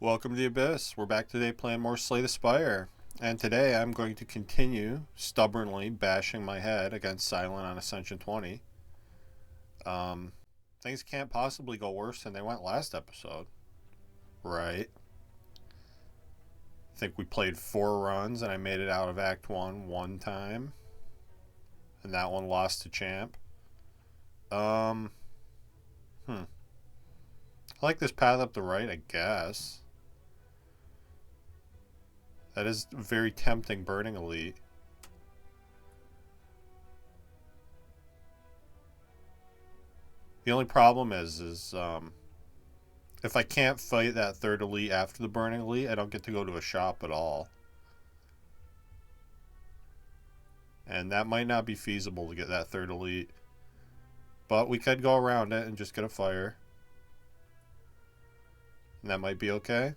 Welcome to the Abyss. We're back today playing more Slay the Spire. And today I'm going to continue stubbornly bashing my head against Silent on Ascension 20. Things can't possibly go worse than they went last episode. Right. I think we played 4 runs and I made it out of Act 1 one time. And that one lost to Champ. I like this path up the right, I guess. That is very tempting Burning Elite. The only problem is if I can't fight that third elite after the Burning Elite, I don't get to go to a shop at all. And that might not be feasible to get that third elite. But we could go around it and just get a fire. And that might be okay.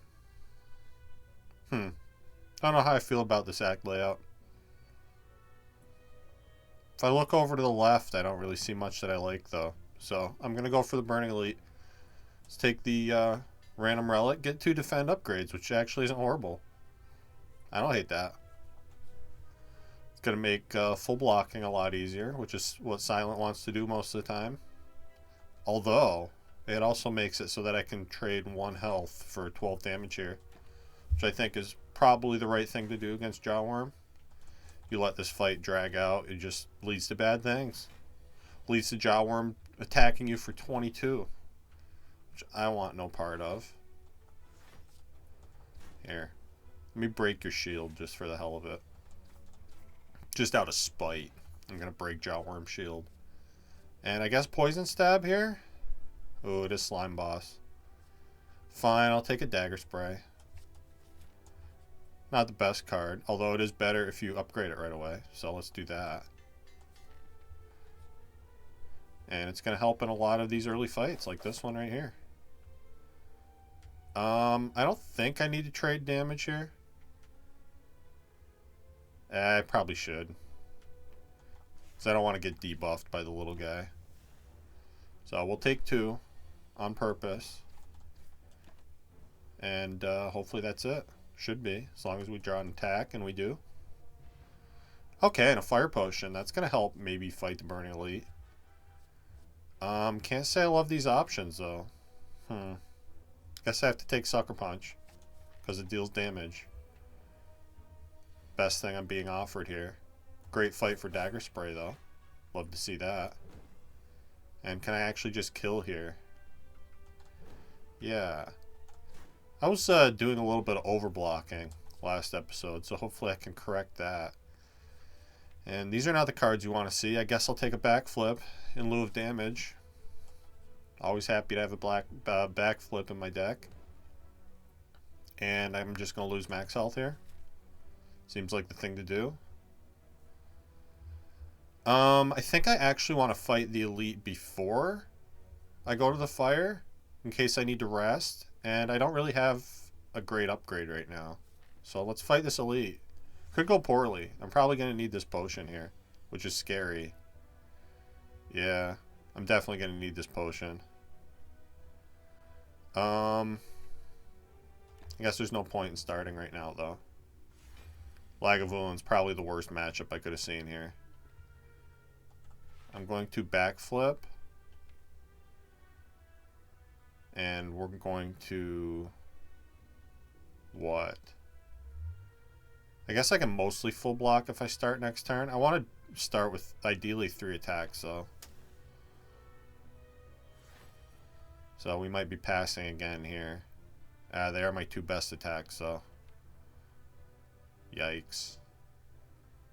I don't know how I feel about this act layout. If I look over to the left, I don't really see much that I like, though. So I'm going to go for the Burning Elite. Let's take the random relic, get 2 defend upgrades, which actually isn't horrible. I don't hate that. It's going to make full blocking a lot easier, which is what Silent wants to do most of the time. Although, it also makes it so that I can trade 1 health for 12 damage here, which I think is probably the right thing to do against Jawworm. You let this fight drag out, it just leads to bad things. Leads to Jawworm attacking you for 22, which I want no part of. Here, let me break your shield just for the hell of it. Just out of spite, I'm going to break Jawworm's shield. And I guess Poison Stab here? Oh, it is Slime Boss. Fine, I'll take a Dagger Spray. Not the best card, although it is better if you upgrade it right away. So let's do that. And it's going to help in a lot of these early fights, like this one right here. I don't think I need to trade damage here. I probably should. Because I don't want to get debuffed by the little guy. So we'll take 2 on purpose. And hopefully that's it. Should be, as long as we draw an attack, and we do. Okay, and a fire potion. That's going to help maybe fight the Burning Elite. Can't say I love these options, though. Guess I have to take Sucker Punch, because it deals damage. Best thing I'm being offered here. Great fight for Dagger Spray, though. Love to see that. And can I actually just kill here? Yeah. I was doing a little bit of overblocking last episode, so hopefully I can correct that. And these are not the cards you want to see. I guess I'll take a backflip in lieu of damage. Always happy to have a backflip in my deck. And I'm just going to lose max health here. Seems like the thing to do. I think I actually want to fight the elite before I go to the fire, in case I need to rest. And I don't really have a great upgrade right now. So let's fight this elite. Could go poorly. I'm probably going to need this potion here, which is scary. Yeah, I'm definitely going to need this potion. I guess there's no point in starting right now, though. Lagavulin probably the worst matchup I could have seen here. I'm going to backflip. And we're going to... what? I guess I can mostly full block if I start next turn. I want to start with ideally 3 attacks, though. So we might be passing again here. They are my 2 best attacks, so... yikes.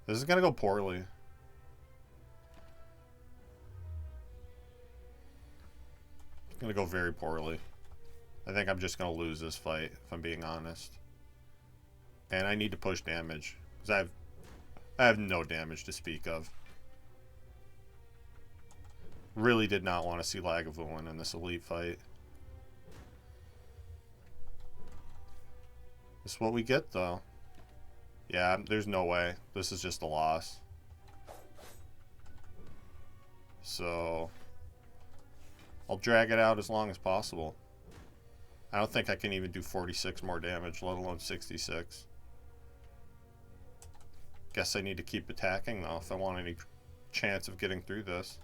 This is going to go poorly. It's going to go very poorly. I think I'm just going to lose this fight, if I'm being honest. And I need to push damage, because I have no damage to speak of. Really did not want to see Lagavulin in this elite fight. This is what we get, though. Yeah, there's no way. This is just a loss. So I'll drag it out as long as possible. I don't think I can even do 46 more damage, let alone 66. Guess I need to keep attacking, though, if I want any chance of getting through this.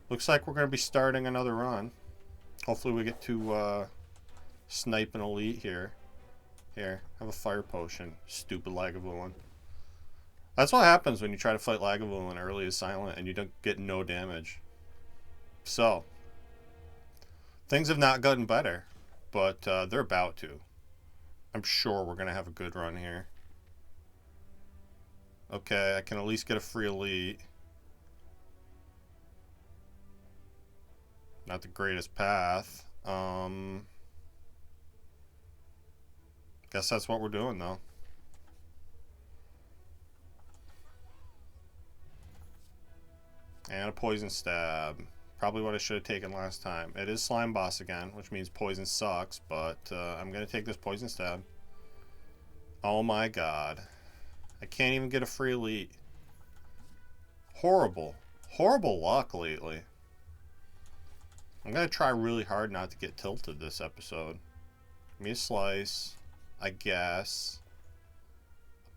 Looks like we're going to be starting another run. Hopefully we get to snipe an elite here. Here, have a fire potion. Stupid Lagavulin. That's what happens when you try to fight Lagavulin early as silent and you don't get no damage. So, things have not gotten better, but they're about to. I'm sure we're going to have a good run here. Okay, I can at least get a free elite. Not the greatest path. Guess that's what we're doing, though. And a poison stab. Probably what I should have taken last time. It is slime boss again, which means poison sucks, but I'm going to take this poison stab. Oh my god. I can't even get a free elite. Horrible. Horrible luck lately. I'm going to try really hard not to get tilted this episode. Give me a slice, I guess.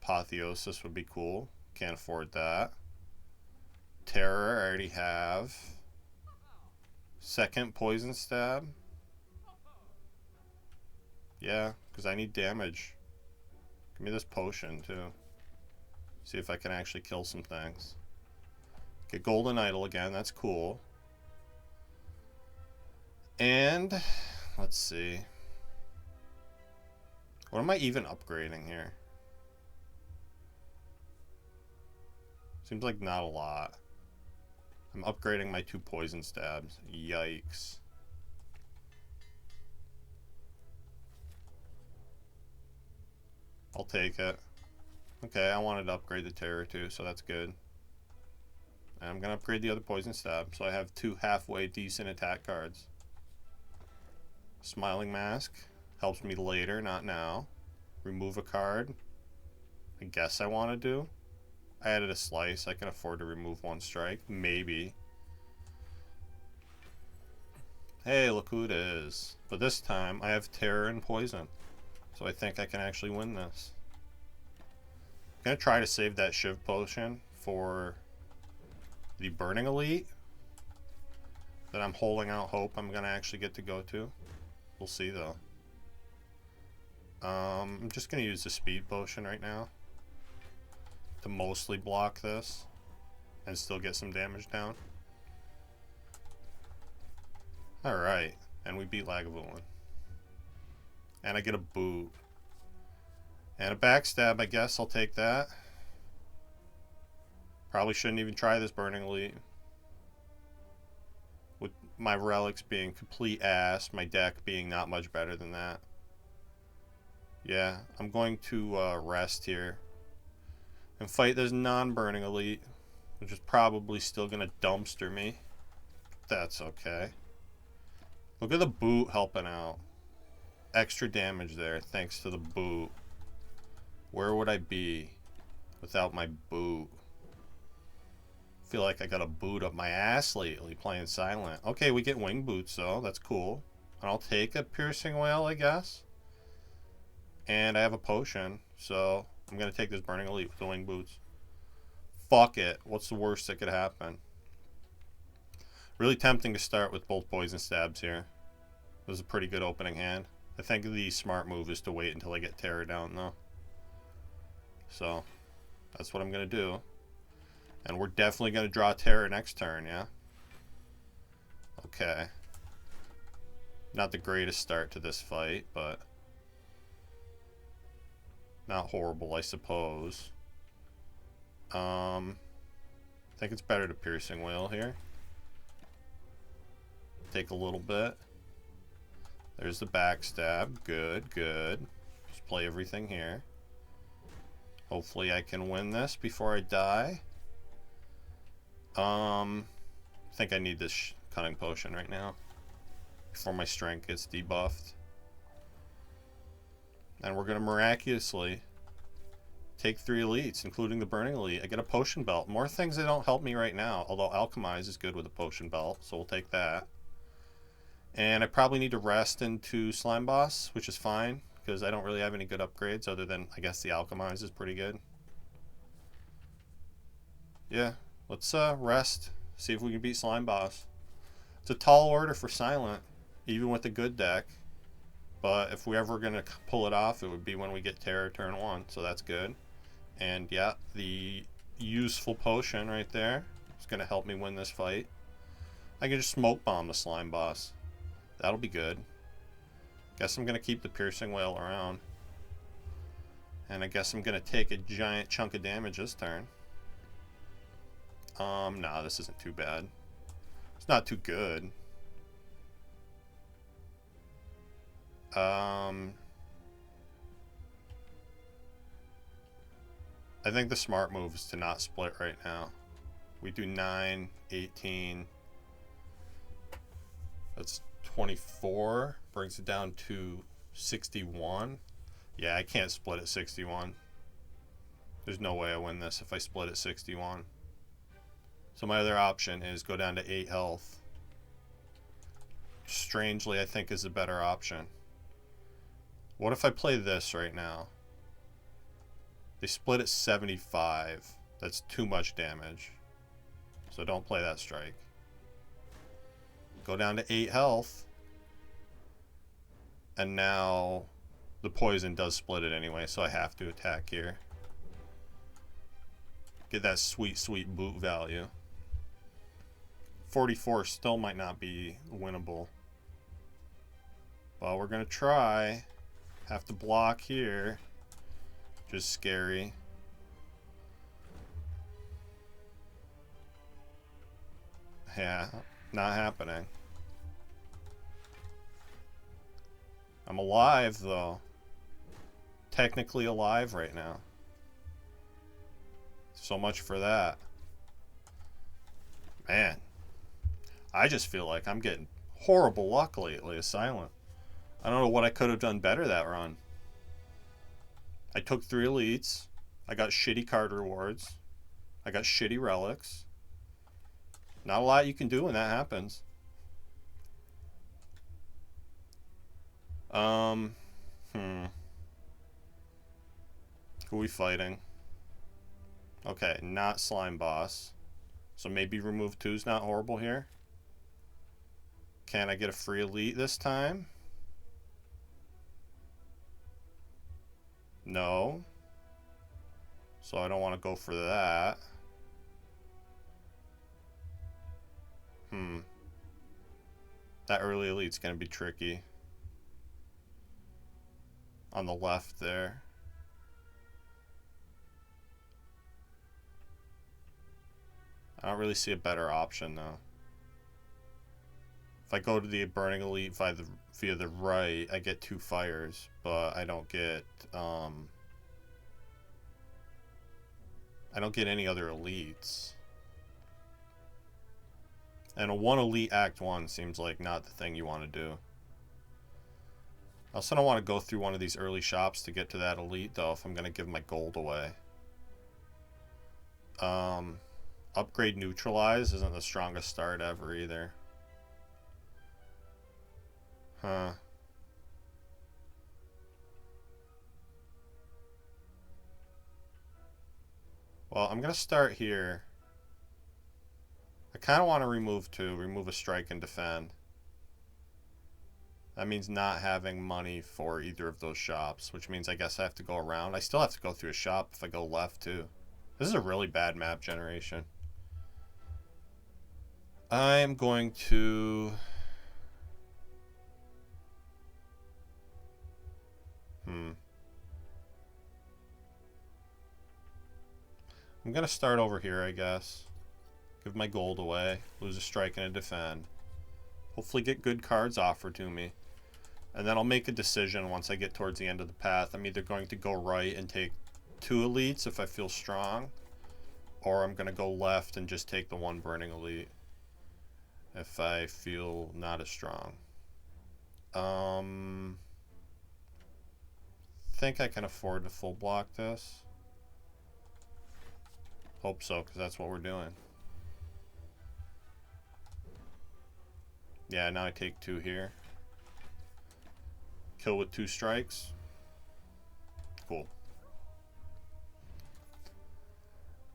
Apotheosis would be cool. Can't afford that. Terror, I already have. Second poison stab. Yeah, because I need damage. Give me this potion, too. See if I can actually kill some things. Get golden idol again, that's cool. And, let's see. What am I even upgrading here? Seems like not a lot. I'm upgrading my 2 poison stabs. Yikes. I'll take it. Okay, I wanted to upgrade the terror too, so that's good. And I'm going to upgrade the other poison stab, so I have 2 halfway decent attack cards. Smiling Mask helps me later, not now. Remove a card. I guess I want to do. I added a slice. I can afford to remove 1 strike. Maybe. Hey, look who it is. But this time, I have terror and poison. So I think I can actually win this. I'm going to try to save that Shiv potion for the Burning Elite that I'm holding out hope I'm going to actually get to go to. We'll see, though. I'm just going to use the Speed potion right now to mostly block this and still get some damage down. Alright, and we beat Lagavulin. And I get a boot. And a backstab, I guess I'll take that. Probably shouldn't even try this Burning Elite. With my relics being complete ass, my deck being not much better than that. Yeah, I'm going to rest here and fight this non-Burning Elite, which is probably still going to dumpster me. That's okay. Look at the boot helping out. Extra damage there thanks to the boot. Where would I be without my boot? Feel like I got a boot up my ass lately playing silent. Okay, we get wing boots though. That's cool. And I'll take a piercing whale, I guess. And I have a potion, so I'm going to take this Burning Elite with the wing boots. Fuck it. What's the worst that could happen? Really tempting to start with both poison stabs here. It was a pretty good opening hand. I think the smart move is to wait until I get terror down, though. So, that's what I'm going to do. And we're definitely going to draw terror next turn, yeah? Okay. Not the greatest start to this fight, but not horrible, I suppose. I think it's better to piercing whale here. Take a little bit. There's the backstab. Good, good. Just play everything here. Hopefully I can win this before I die. I think I need this cunning potion right now before my strength gets debuffed. And we're going to miraculously take 3 elites, including the Burning Elite. I get a potion belt. More things that don't help me right now, although Alchemize is good with a potion belt, so we'll take that. And I probably need to rest into Slime Boss, which is fine, because I don't really have any good upgrades other than, I guess, the Alchemize is pretty good. Yeah, let's rest, see if we can beat Slime Boss. It's a tall order for Silent, even with a good deck. But if we ever going to pull it off, it would be when we get Terror turn 1, so that's good. And yeah, the useful potion right there is going to help me win this fight. I can just smoke bomb the Slime Boss. That'll be good. Guess I'm going to keep the Piercing Wail around. And I guess I'm going to take a giant chunk of damage this turn. Nah, this isn't too bad. It's not too good. I think the smart move is to not split right now. We do 9, 18. That's 24. Brings it down to 61. Yeah, I can't split at 61. There's no way I win this if I split at 61. So my other option is go down to 8 health. Strangely, I think is a better option. What if I play this right now? They split at 75. That's too much damage. So don't play that strike. Go down to 8 health. And now the poison does split it anyway, so I have to attack here. Get that sweet, sweet boot value. 44 still might not be winnable. But we're going to try. Have to block here. Just scary. Yeah, not happening. I'm alive, though. Technically alive right now. So much for that. Man. I just feel like I'm getting horrible luck lately as Silent. I don't know what I could have done better that run. I took 3 elites. I got shitty card rewards. I got shitty relics. Not a lot you can do when that happens. Who are we fighting? Okay, not Slime Boss. So maybe remove 2's not horrible here. Can I get a free elite this time? No. So I don't want to go for that. That early elite's going to be tricky. On the left there. I don't really see a better option though. If I go to the Burning Elite via the right, I get 2 fires, but I don't get any other elites. And a 1 elite Act 1 seems like not the thing you want to do. I also don't want to go through one of these early shops to get to that elite though if I'm going to give my gold away. Upgrade Neutralize isn't the strongest start ever either. Huh. Well, I'm going to start here. I kind of want to remove 2. Remove a strike and defend. That means not having money for either of those shops, which means I guess I have to go around. I still have to go through a shop if I go left too. This is a really bad map generation. I'm going to... I'm going to start over here, I guess. Give my gold away. Lose a strike and a defend. Hopefully get good cards offered to me. And then I'll make a decision once I get towards the end of the path. I'm either going to go right and take 2 elites if I feel strong. Or I'm going to go left and just take the 1 Burning Elite if I feel not as strong. Think I can afford to full block this. Hope so, because that's what we're doing. Yeah, now I take 2 here. Kill with 2 strikes. Cool.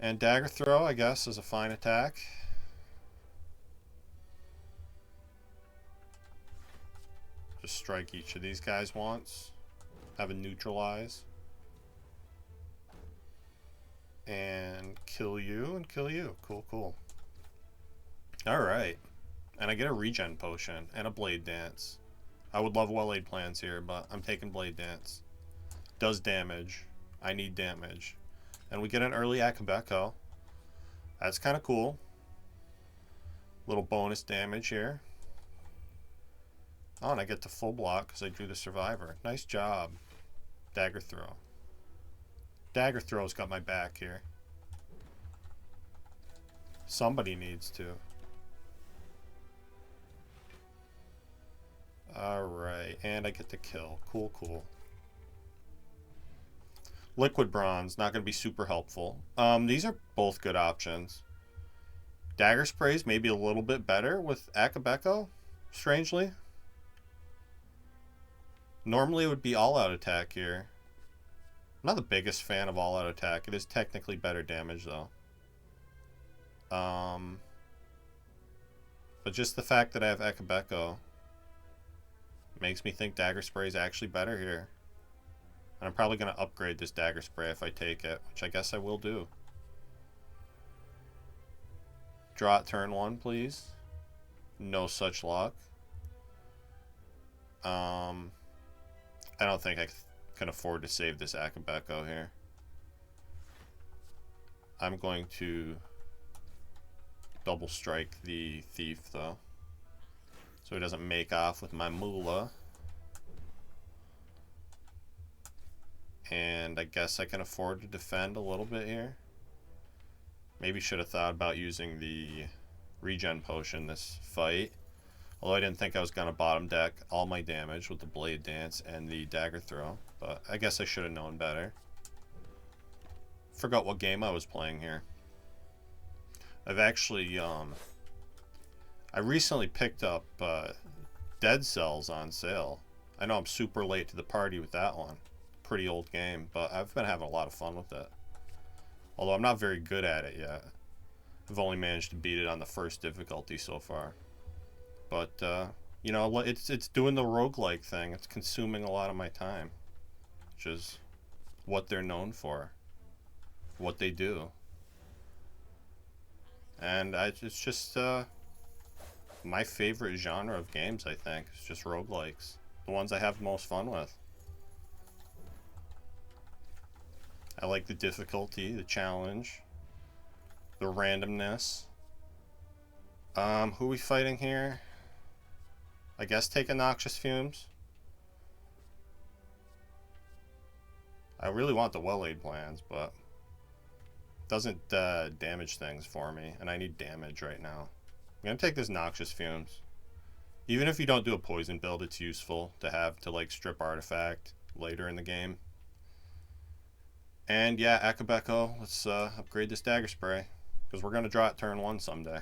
And dagger throw, I guess, is a fine attack. Just strike each of these guys once. Have a neutralize. And kill you and kill you. Cool, cool. Alright. And I get a regen potion and a blade dance. I would love well-laid plans here, but I'm taking blade dance. Does damage. I need damage. And we get an early Akabeko. That's kind of cool. Little bonus damage here. Oh, and I get to full block because I drew the survivor. Nice job. Dagger throw. Dagger throw's got my back here. Somebody needs to. Alright, and I get to kill. Cool, cool. Liquid bronze, not going to be super helpful. These are both good options. Dagger sprays maybe a little bit better with Akabeko, strangely. Normally it would be all-out attack here. I'm not the biggest fan of all-out attack. It is technically better damage, though. But just the fact that I have Akabeko makes me think Dagger Spray is actually better here. And I'm probably going to upgrade this Dagger Spray if I take it, which I guess I will do. Draw it turn 1, please. No such luck. I don't think I can afford to save this Akabeko here. I'm going to double strike the thief, though, so he doesn't make off with my moolah. And I guess I can afford to defend a little bit here. Maybe should have thought about using the regen potion this fight. Although I didn't think I was going to bottom deck all my damage with the blade dance and the dagger throw. But I guess I should have known better. Forgot what game I was playing here. I've actually, I recently picked up Dead Cells on sale. I know I'm super late to the party with that one. Pretty old game, but I've been having a lot of fun with it. Although I'm not very good at it yet. I've only managed to beat it on the first difficulty so far. But, you know, it's doing the roguelike thing. It's consuming a lot of my time. Which is what they're known for. What they do. And it's just my favorite genre of games, I think. It's just roguelikes. The ones I have the most fun with. I like the difficulty, the challenge, the randomness. Who are we fighting here? I guess take Noxious Fumes. I really want the well-laid plans, but it doesn't damage things for me, and I need damage right now. I'm going to take this Noxious Fumes. Even if you don't do a poison build, it's useful to have to, like, strip artifact later in the game. And yeah, Akabeko, let's upgrade this Dagger Spray, because we're going to draw it turn 1 someday.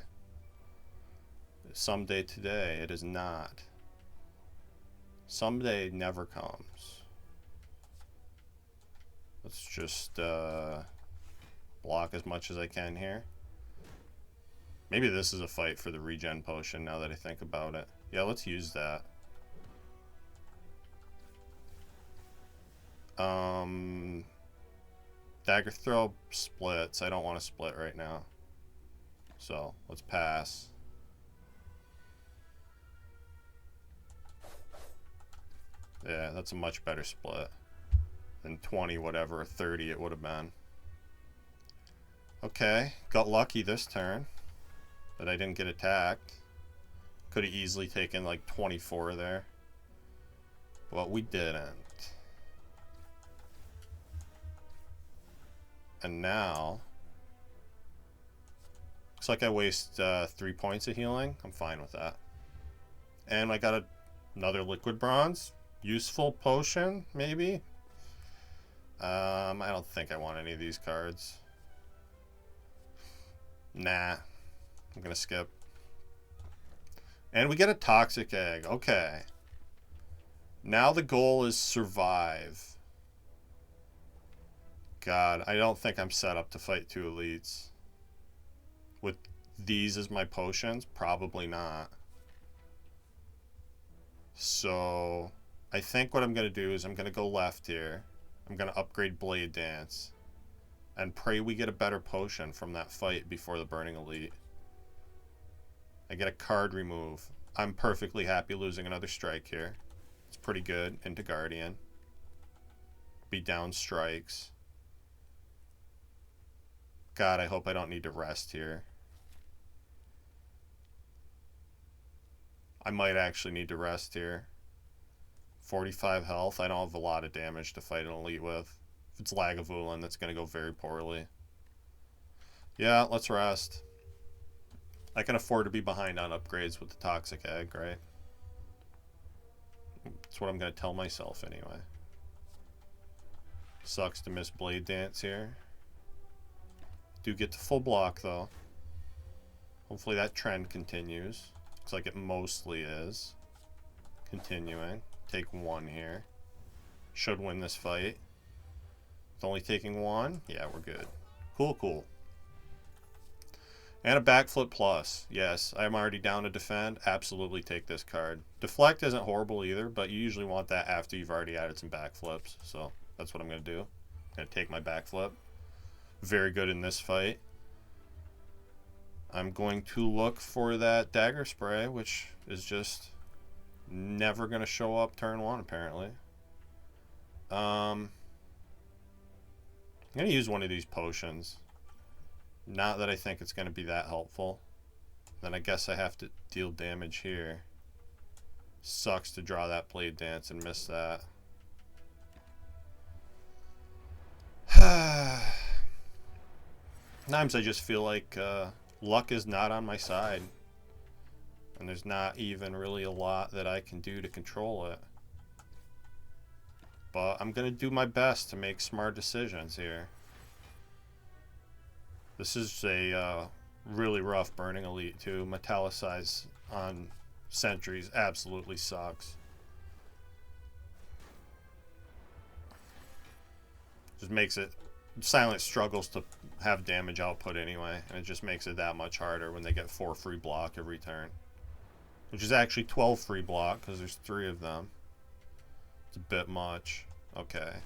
Someday today, it is not. Someday never comes. Let's just block as much as I can here. Maybe this is a fight for the regen potion now that I think about it. Yeah, let's use that. Dagger throw splits. I don't want to split right now. So, let's pass. Yeah, that's a much better split than 20 whatever, or 30 it would have been. Okay, got lucky this turn that I didn't get attacked. Could have easily taken like 24 there. But we didn't. And now, looks like I waste 3 points of healing. I'm fine with that. And I got another liquid bronze. Useful potion, maybe? I don't think I want any of these cards. Nah. I'm gonna skip. And we get a toxic egg. Okay. Now the goal is survive. God, I don't think I'm set up to fight 2 elites. With these as my potions? Probably not. So, I think what I'm going to do is I'm going to go left here. I'm going to upgrade Blade Dance. And pray we get a better potion from that fight before the Burning Elite. I get a card remove. I'm perfectly happy losing another strike here. It's pretty good. Into Guardian. Be down strikes. God, I hope I don't need to rest here. I might actually need to rest here. 45 health. I don't have a lot of damage to fight an elite with. If it's Lagavulin, that's going to go very poorly. Yeah, let's rest. I can afford to be behind on upgrades with the toxic egg, right? That's what I'm going to tell myself anyway. Sucks to miss Blade Dance here. Do get to full block though. Hopefully that trend continues. Looks like it mostly is. Continuing. Take 1 here. Should win this fight. It's only taking 1. Yeah, we're good. Cool, cool. And a backflip plus. Yes, I'm already down to defend. Absolutely take this card. Deflect isn't horrible either, but you usually want that after you've already added some backflips. So that's what I'm going to do. I'm going to take my backflip. Very good in this fight. I'm going to look for that dagger spray, which is just never going to show up turn 1 apparently. I'm going to use one of these potions. Not that I think it's going to be that helpful. Then I guess I have to deal damage here. Sucks to draw that Blade Dance and miss that. Sometimes I just feel like luck is not on my side. And there's not even really a lot that I can do to control it. But I'm going to do my best to make smart decisions here. This is a really rough Burning Elite too. Metallicize on sentries absolutely sucks. Just makes it... Silent struggles to have damage output anyway, and it just makes it that much harder when they get 4 free block every turn. Which is actually 12 free block, because there's 3 of them. It's a bit much. Okay.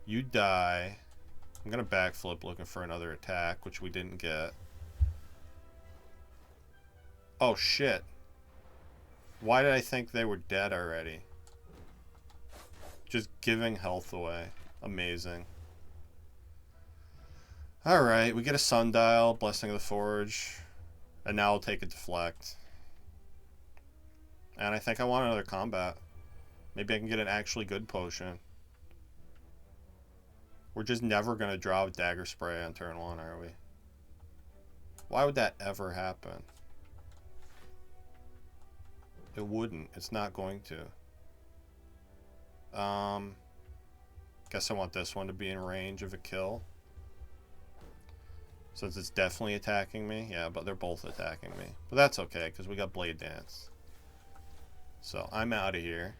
You die. I'm going to backflip looking for another attack, which we didn't get. Oh, shit. Why did I think they were dead already? Just giving health away. Amazing. Alright, we get a Sundial, Blessing of the Forge, and now I'll take a Deflect. And I think I want another combat. Maybe I can get an actually good potion. We're just never going to draw a Dagger Spray on turn 1, are we? Why would that ever happen? It wouldn't. It's not going to. Guess I want this one to be in range of a kill. Since it's definitely attacking me. Yeah, but they're both attacking me. But that's okay, because we got Blade Dance. So, I'm out of here.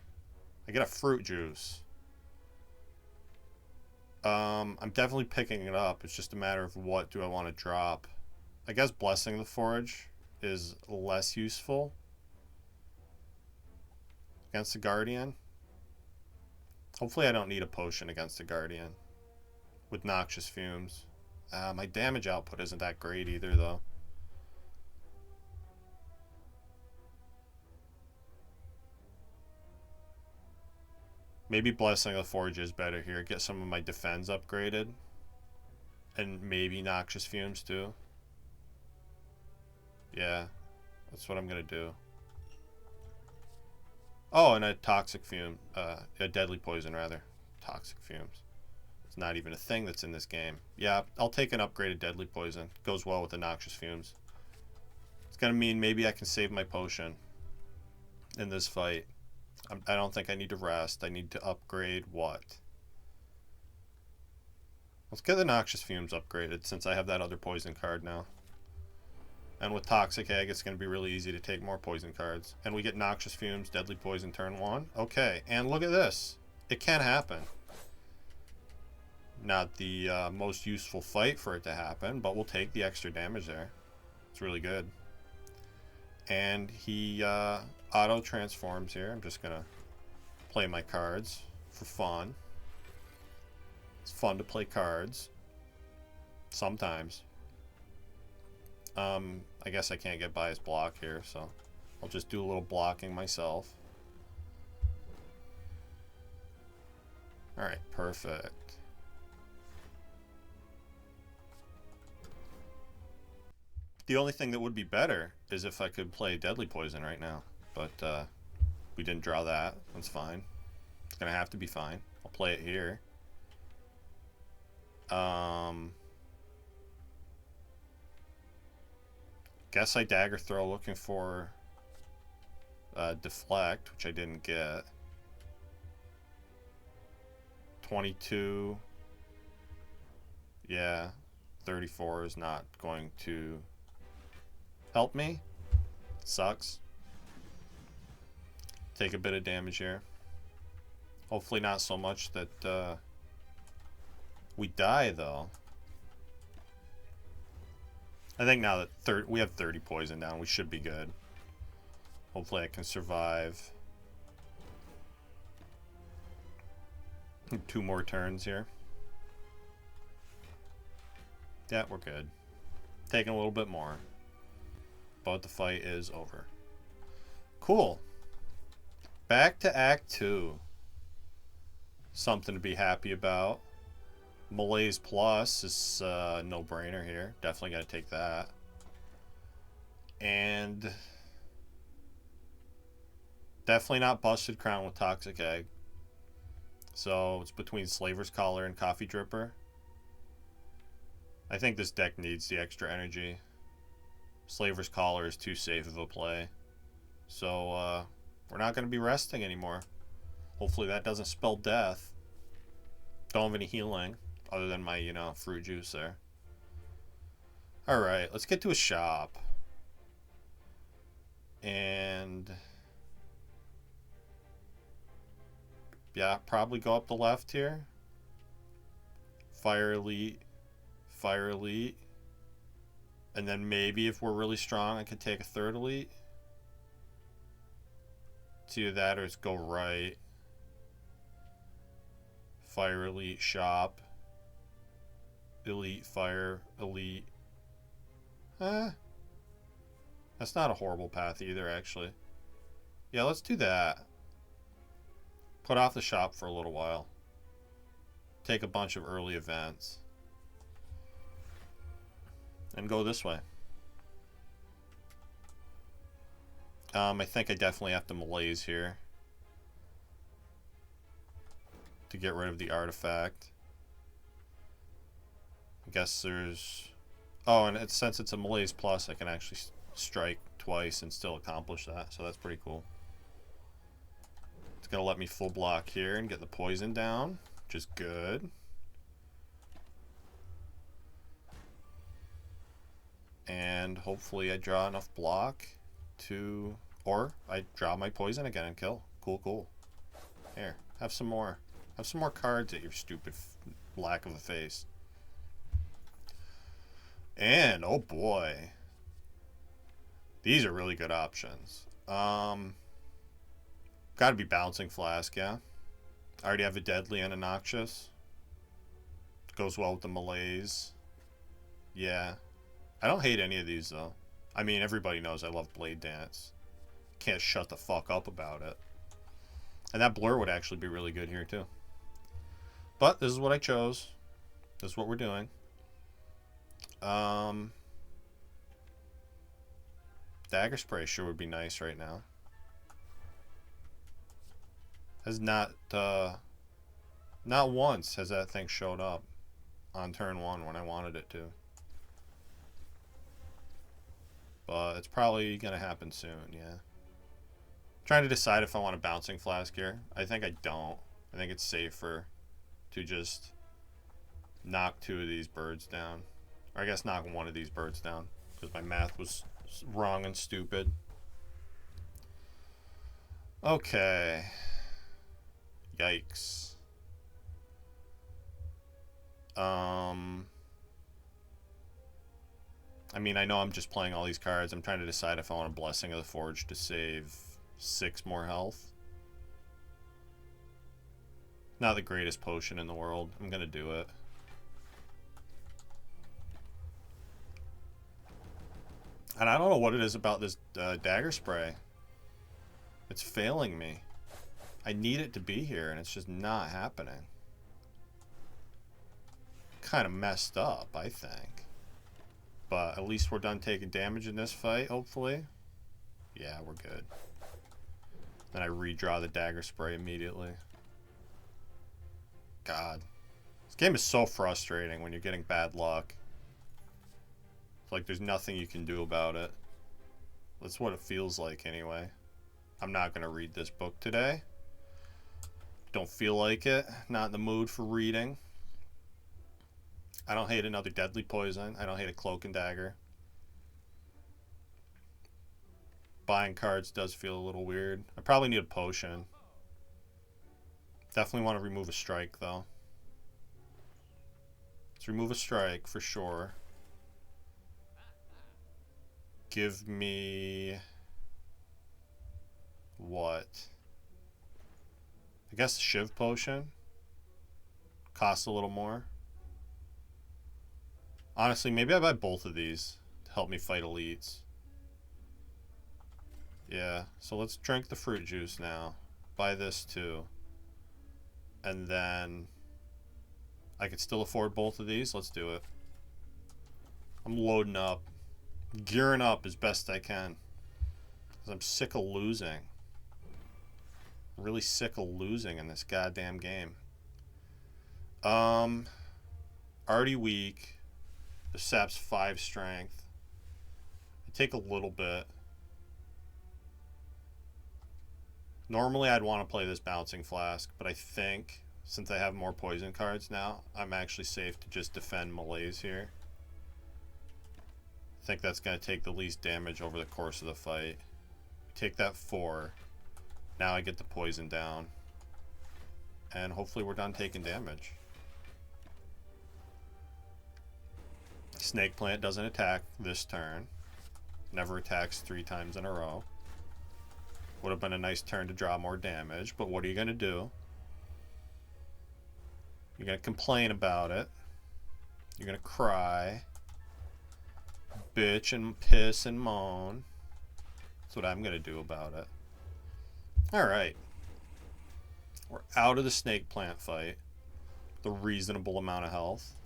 I get a Fruit Juice. I'm definitely picking it up. It's just a matter of what do I want to drop. I guess Blessing of the Forge is less useful against the Guardian. Hopefully I don't need a potion against the Guardian with Noxious Fumes. My damage output isn't that great either, though. Maybe Blessing of the Forge is better here. Get some of my defense upgraded. And maybe Noxious Fumes, too. Yeah, that's what I'm going to do. Oh, and a Toxic Fume. A Deadly Poison, rather. Toxic Fumes. It's not even a thing that's in this game. Yeah, I'll take an upgraded Deadly Poison. Goes well with the Noxious Fumes. It's going to mean maybe I can save my potion in this fight. I don't think I need to rest. I need to upgrade what? Let's get the Noxious Fumes upgraded since I have that other poison card now. And with Toxic Egg, it's going to be really easy to take more poison cards. And we get Noxious Fumes, Deadly Poison turn 1. Okay, and look at this. It can happen. Not the most useful fight for it to happen, but we'll take the extra damage there. It's really good. And he auto transforms here. I'm just going to play my cards for fun. It's fun to play cards. Sometimes. I guess I can't get by his block here, so I'll just do a little blocking myself. Alright, perfect. The only thing that would be better is if I could play Deadly Poison right now, but we didn't draw that. That's fine. It's gonna have to be fine. I'll play it here. Guess I Dagger Throw looking for Deflect, which I didn't get. 22. Yeah, 34 is not going to help me. Sucks. Take a bit of damage here. Hopefully not so much that we die, though. I think now that we have 30 poison down, we should be good. Hopefully I can survive 2 more turns here. Yeah, we're good. Taking a little bit more. But the fight is over. Cool. Back to Act 2. Something to be happy about. Malaise Plus is a no-brainer here. Definitely got to take that. And definitely not Busted Crown with Toxic Egg. So it's between Slaver's Collar and Coffee Dripper. I think this deck needs the extra energy. Slaver's Collar is too safe of a play. So we're not going to be resting anymore. Hopefully that doesn't spell death. Don't have any healing. Other than my, fruit juice there. Alright, let's get to a shop. And yeah, probably go up the left here. Fire Elite. Fire Elite. And then maybe if we're really strong, I could take a 3rd Elite. It's either that or it's go right. Fire Elite shop. Elite, fire, elite. That's not a horrible path either, actually. Yeah, let's do that. Put off the shop for a little while. Take a bunch of early events. And go this way. I think I definitely have to malaise here. To get rid of the artifact. I guess there's... Oh, and since it's a Malaise Plus, I can actually strike twice and still accomplish that. So that's pretty cool. It's going to let me full block here and get the poison down, which is good. And hopefully I draw enough block to... Or I draw my poison again and kill. Cool, cool. Here, have some more. Have some more cards at your stupid lack of a face. And, oh boy. These are really good options. Gotta be Bouncing Flask, yeah. I already have a Deadly and a Noxious. Goes well with the Malaise. Yeah. I don't hate any of these, though. I mean, everybody knows I love Blade Dance. Can't shut the fuck up about it. And that Blur would actually be really good here, too. But this is what I chose. This is what we're doing. Dagger Spray sure would be nice right now. Has not once has that thing showed up on turn 1 when I wanted it to. But it's probably gonna happen soon, yeah. Trying to decide if I want a Bouncing Flask here. I think I don't. I think it's safer to just knock 2 of these birds down. Or I guess knock 1 of these birds down. because my math was wrong and stupid. Okay. Yikes. I mean, I know I'm just playing all these cards. I'm trying to decide if I want a Blessing of the Forge to save 6 more health. Not the greatest potion in the world. I'm gonna do it. And I don't know what it is about this dagger spray. It's failing me. I need it to be here, and it's just not happening. Kind of messed up, I think. But at least we're done taking damage in this fight, hopefully. Yeah, we're good. Then I redraw the dagger spray immediately. God. This game is so frustrating when you're getting bad luck. It's like there's nothing you can do about it. That's what it feels like anyway. I'm not going to read this book today. Don't feel like it. Not in the mood for reading. I don't hate another deadly poison. I don't hate a cloak and dagger. Buying cards does feel a little weird. I probably need a potion. Definitely want to remove a strike though. Let's remove a strike for sure. Give me... what? I guess the Shiv potion. Costs a little more. Honestly, maybe I buy both of these to help me fight elites. Yeah, so let's drink the fruit juice now. Buy this too. And then I could still afford both of these. Let's do it. I'm loading up. Gearing up as best I can. Because I'm sick of losing. Really sick of losing in this goddamn game. Already weak. The sap's 5 strength. I take a little bit. Normally I'd want to play this bouncing flask, but I think since I have more poison cards now, I'm actually safe to just defend malaise here. I think that's going to take the least damage over the course of the fight. Take that 4. Now I get the poison down. And hopefully we're done taking damage. Snake plant doesn't attack this turn. Never attacks 3 times in a row. Would have been a nice turn to draw more damage, but what are you going to do? You're going to complain about it. You're going to cry. Bitch and piss and moan. That's what I'm going to do about it. Alright. We're out of the snake plant fight. The reasonable amount of health.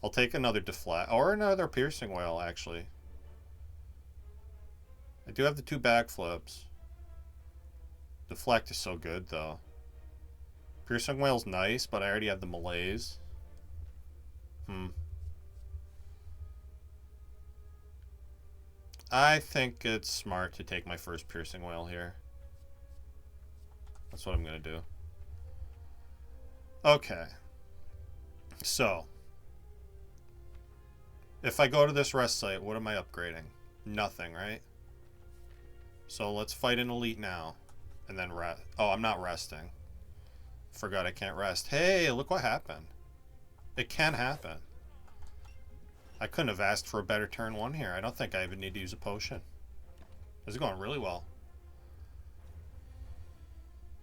I'll take another deflect, or another piercing whale, actually. I do have the 2 backflips. Deflect is so good, though. Piercing whale's nice, but I already have the malaise. I think it's smart to take my first piercing whale here. That's what I'm going to do. Okay. So. If I go to this rest site, what am I upgrading? Nothing, right? So let's fight an elite now. And then rest. Oh, I'm not resting. Forgot I can't rest. Hey, look what happened. It can happen. I couldn't have asked for a better turn 1 here. I don't think I even need to use a potion. This is going really well.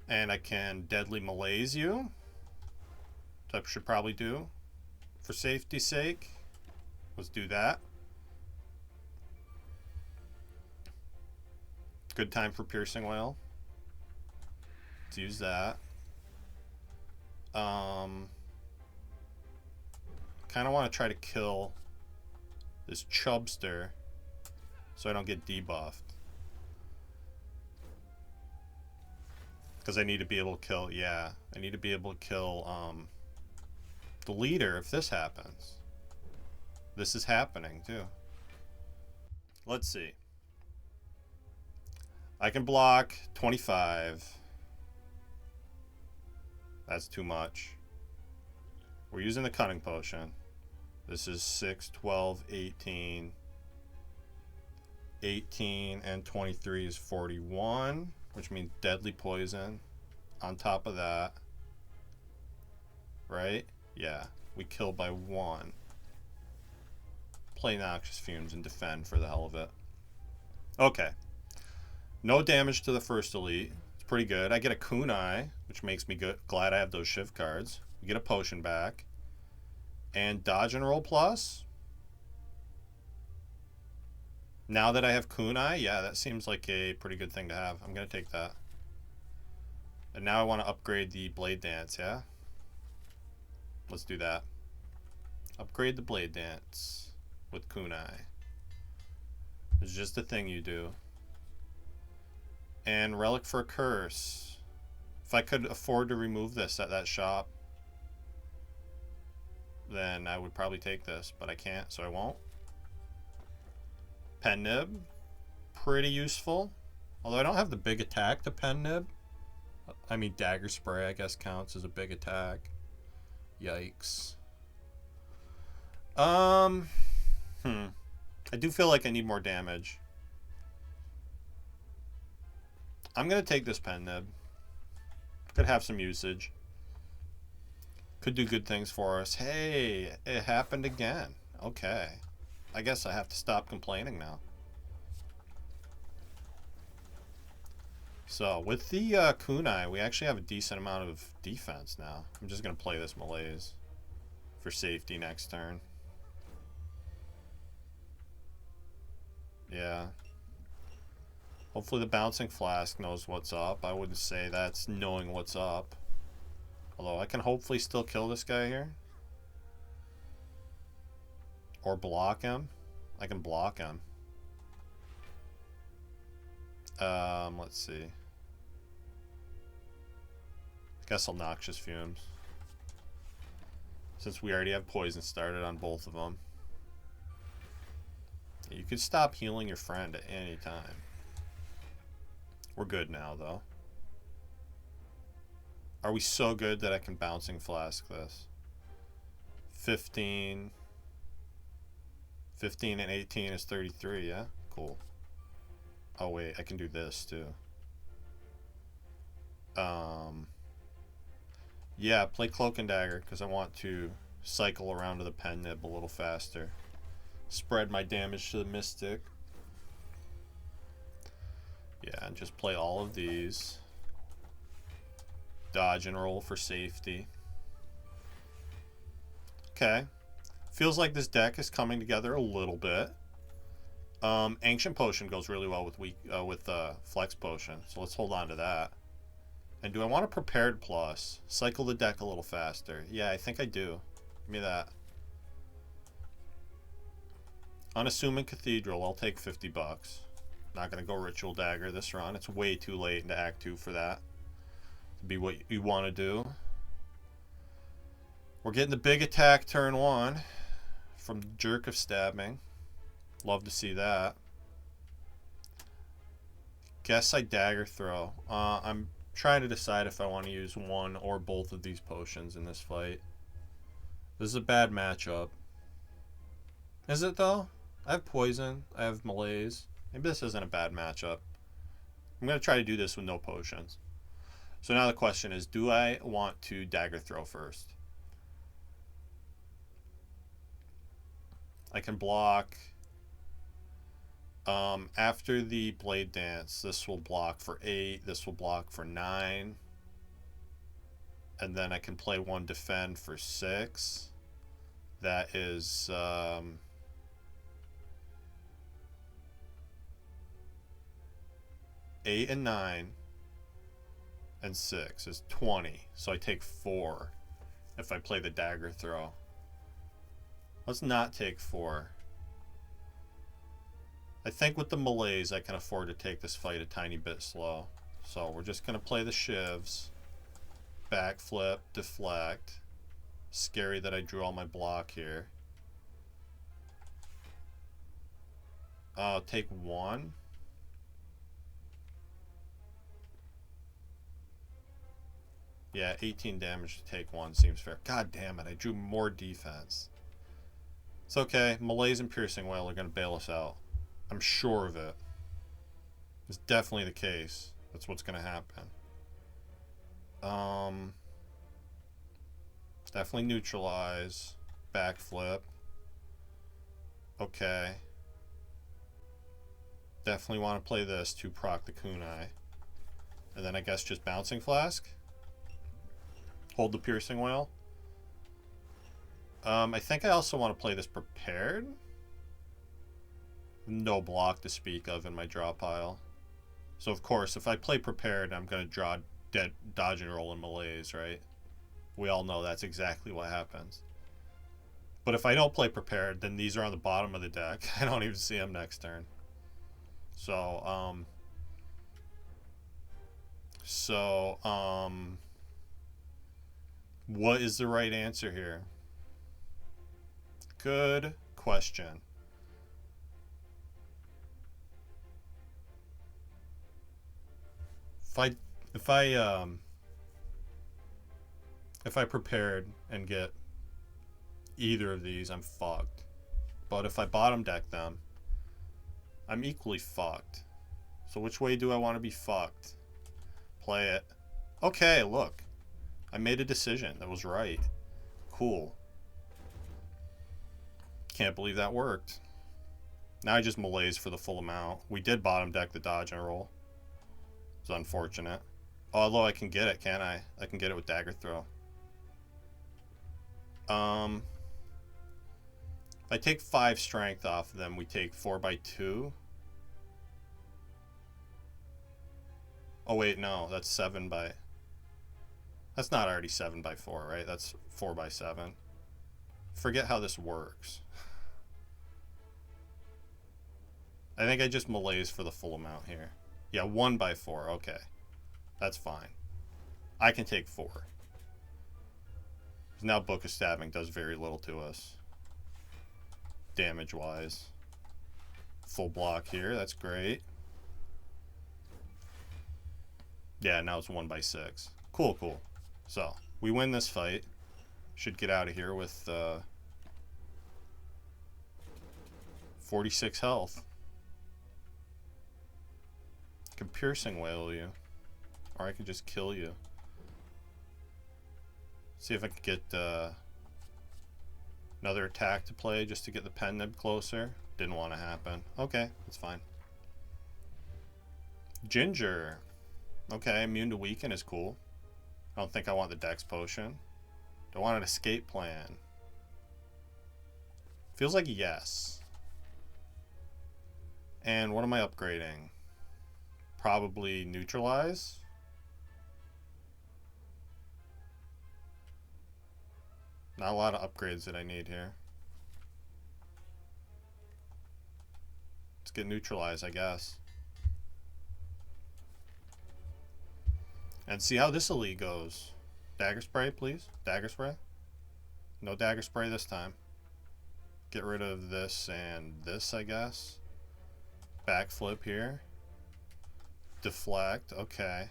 And I can deadly malaise you. Which I should probably do. For safety's sake. Let's do that. Good time for piercing whale. Let's use that. Kind of want to try to kill this chubster so I don't get debuffed. Because I need to be able to kill, yeah, I need to be able to kill the leader if this happens. This is happening too. Let's see. I can block 25. That's too much. We're using the cunning potion. This is 6, 12, 18, 18 and 23 is 41, which means deadly poison. On top of that, right? Yeah, we kill by 1. Play Noxious Fumes and defend for the hell of it. Okay. No damage to the first elite. It's pretty good. I get a kunai, which makes me glad I have those Shiv cards. We get a potion back. And dodge and roll plus. Now that I have kunai, yeah, that seems like a pretty good thing to have. I'm going to take that. And now I want to upgrade the Blade Dance, yeah? Let's do that. Upgrade the Blade Dance with kunai. It's just a thing you do. And Relic for a Curse. If I could afford to remove this at that shop, then I would probably take this, but I can't, so I won't. Pen Nib. Pretty useful. Although I don't have the big attack to Pen Nib. I mean, Dagger Spray, I guess, counts as a big attack. Yikes. I do feel like I need more damage. I'm going to take this Pen Nib. Could have some usage. Could do good things for us. Hey, it happened again. Okay. I guess I have to stop complaining now. So, with the kunai, we actually have a decent amount of defense now. I'm just going to play this Malaise for safety next turn. Yeah. Hopefully the Bouncing Flask knows what's up. I wouldn't say that's knowing what's up. Although I can hopefully still kill this guy here. Or block him. I can block him. Let's see. I guess I'll Noxious Fumes. Since we already have poison started on both of them. You could stop healing your friend at any time. We're good now, though. Are we so good that I can Bouncing Flask this? 15. 15 and 18 is 33, yeah? Cool. Oh, wait, I can do this, too. Yeah, play Cloak and Dagger, because I want to cycle around to the Pen Nib a little faster. Spread my damage to the Mystic. Yeah, and just play all of these. Dodge and roll for safety. Okay. Feels like this deck is coming together a little bit. Ancient Potion goes really well with Flex Potion, so let's hold on to that. And do I want a Prepared Plus? Cycle the deck a little faster. Yeah, I think I do. Give me that. Unassuming Cathedral, I'll take 50 bucks. Not going to go Ritual Dagger this run. It's way too late into Act 2 for that. To be what you want to do. We're getting the big attack turn 1 from Jerk of Stabbing. Love to see that. Guess I Dagger Throw. I'm trying to decide if I want to use one or both of these potions in this fight. This is a bad matchup. Is it though? I have Poison. I have Malaise. Maybe this isn't a bad matchup. I'm going to try to do this with no potions. So now the question is, do I want to Dagger Throw first? I can block. After the Blade Dance, this will block for 8. This will block for 9. And then I can play one Defend for 6. That is... 8 and 9 and 6 is 20. So I take 4 if I play the Dagger Throw. Let's not take 4. I think with the Malaise I can afford to take this fight a tiny bit slow. So we're just going to play the Shivs. Backflip, deflect. Scary that I drew all my block here. Take 1. Yeah, 18 damage to take 1 seems fair. God damn it, I drew more defense. It's okay. Malaise and Piercing Wail are going to bail us out. I'm sure of it. It's definitely the case. That's what's going to happen. Definitely neutralize. Backflip. Okay. Definitely want to play this to proc the kunai. And then I guess just bouncing flask. Hold the piercing whale. I think I also want to play this prepared. No block to speak of in my draw pile. So of course, if I play prepared, I'm going to draw dead dodge and roll in malaise, right? We all know that's exactly what happens. But if I don't play prepared, then these are on the bottom of the deck. I don't even see them next turn. So, what is the right answer here? Good question. If I prepared and get either of these, I'm fucked. But if I bottom deck them, I'm equally fucked. So which way do I want to be fucked? Play it. Okay, look. I made a decision that was right. Cool. Can't believe that worked. Now I just malaise for the full amount. We did bottom deck the dodge and roll. It's unfortunate. Although I can get it, can't I? I can get it with dagger throw. If I take 5 strength off of them, we take 4/2. Oh wait, no, that's 7 by... That's not already 7/4, right? That's 4/7. Forget how this works. I think I just malaise for the full amount here. Yeah, 1/4, okay. That's fine. I can take 4. Now Book of Stabbing does very little to us. Damage-wise. Full block here, that's great. Yeah, now it's 1/6. Cool, cool. So, we win this fight. Should get out of here with 46 health. I can piercing whale you. Or I could just kill you. See if I could get another attack to play just to get the pen nib closer. Didn't want to happen. Okay, that's fine. Ginger. Okay, immune to weaken is cool. I don't think I want the dex potion. Do I want an escape plan? Feels like yes. And what am I upgrading? Probably neutralize. Not a lot of upgrades that I need here. Let's get neutralized, I guess. And see how this elite goes. Dagger spray, please. Dagger spray. No dagger spray this time. Get rid of this and this, I guess. Backflip here. Deflect, okay.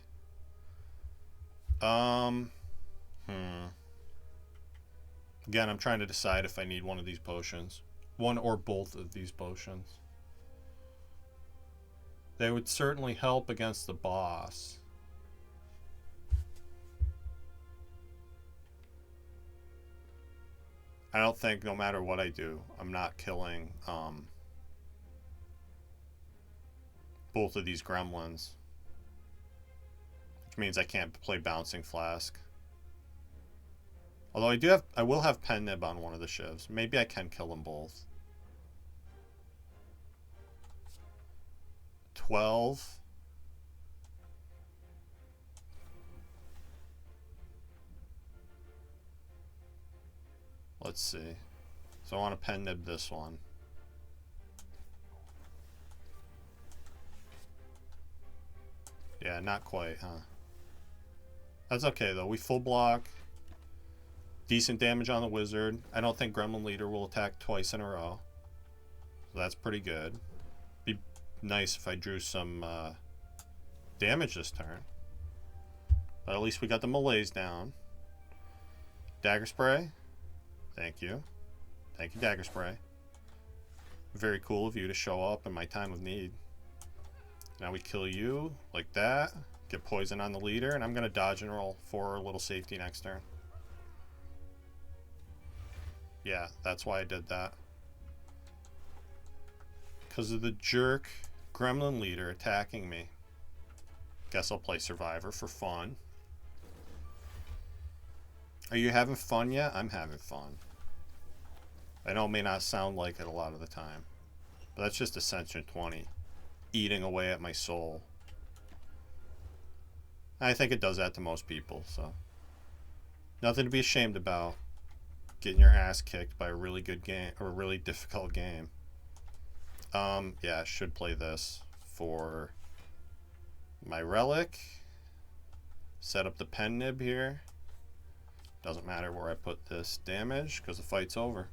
Again, I'm trying to decide if I need one of these potions. One or both of these potions. They would certainly help against the boss. I don't think no matter what I do, I'm not killing both of these gremlins. Which means I can't play Bouncing Flask. Although I will have Pen Nib on one of the shivs. Maybe I can kill them both. 12. Let's see. So I want to Pen Nib this one. Yeah, not quite, huh? That's okay though. We full block. Decent damage on the wizard. I don't think Gremlin Leader will attack twice in a row. So that's pretty good. Be nice if I drew some damage this turn. But at least we got the malaise down. Dagger Spray. Thank you. Thank you, Dagger Spray. Very cool of you to show up in my time of need. Now we kill you like that. Get poison on the leader, and I'm going to dodge and roll for a little safety next turn. Yeah, that's why I did that. Because of the jerk gremlin leader attacking me. Guess I'll play Survivor for fun. Are you having fun yet? I'm having fun. I know it may not sound like it a lot of the time, but that's just Ascension 20 eating away at my soul. I think it does that to most people, so nothing to be ashamed about. Getting your ass kicked by a really good game or a really difficult game. Yeah, I should play this for my relic. Set up the pen nib here. Doesn't matter where I put this damage because the fight's over.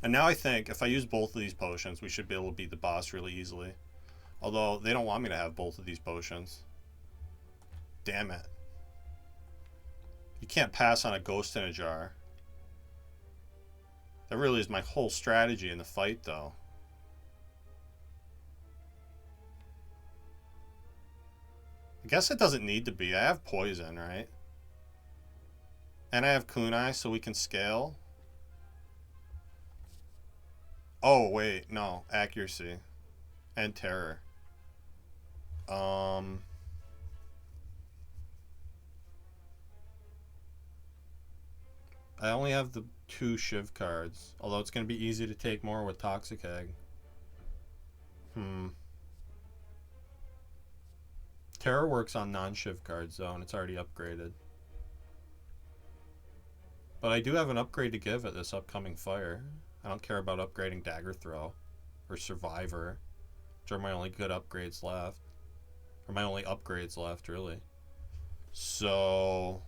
And now I think if I use both of these potions, we should be able to beat the boss really easily. Although they don't want me to have both of these potions. Damn it. You can't pass on a ghost in a jar. That really is my whole strategy in the fight, though. I guess it doesn't need to be. I have poison, right? And I have kunai, so we can scale. Oh, wait. No. Accuracy. And terror. I only have the 2 Shiv cards. Although it's going to be easy to take more with Toxic Egg. Terror works on non-Shiv cards, though, and it's already upgraded. But I do have an upgrade to give at this upcoming fire. I don't care about upgrading Dagger Throw or Survivor, which are my only good upgrades left. Or my only upgrades left, really. So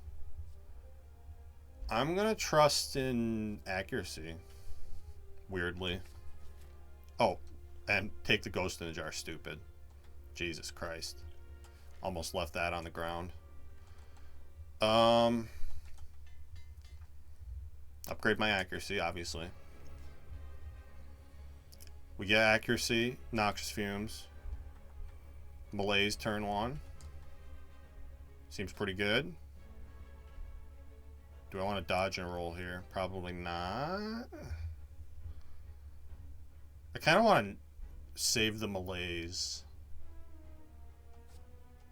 I'm going to trust in accuracy. Weirdly. Oh, and take the ghost in the jar, stupid. Jesus Christ. Almost left that on the ground. Upgrade my accuracy, obviously. We get accuracy, noxious fumes. Malaise turn 1. Seems pretty good. Do I want to dodge and roll here? Probably not. I kind of want to save the malaise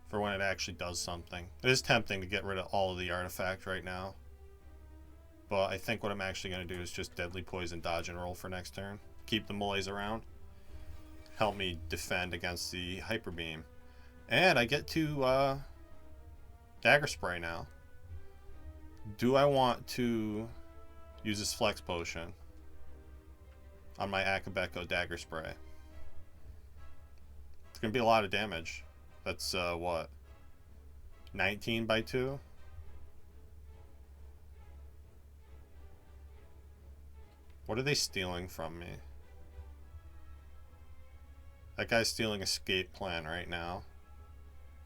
for when it actually does something. It is tempting to get rid of all of the artifact right now. But I think what I'm actually going to do is just deadly poison, dodge and roll for next turn. Keep the malaise around. Help me defend against the hyper beam. And I get to dagger spray now. Do I want to use this flex potion on my Akabeko dagger spray? It's going to be a lot of damage. That's what? 19 by 2? What are they stealing from me? That guy's stealing escape plan right now.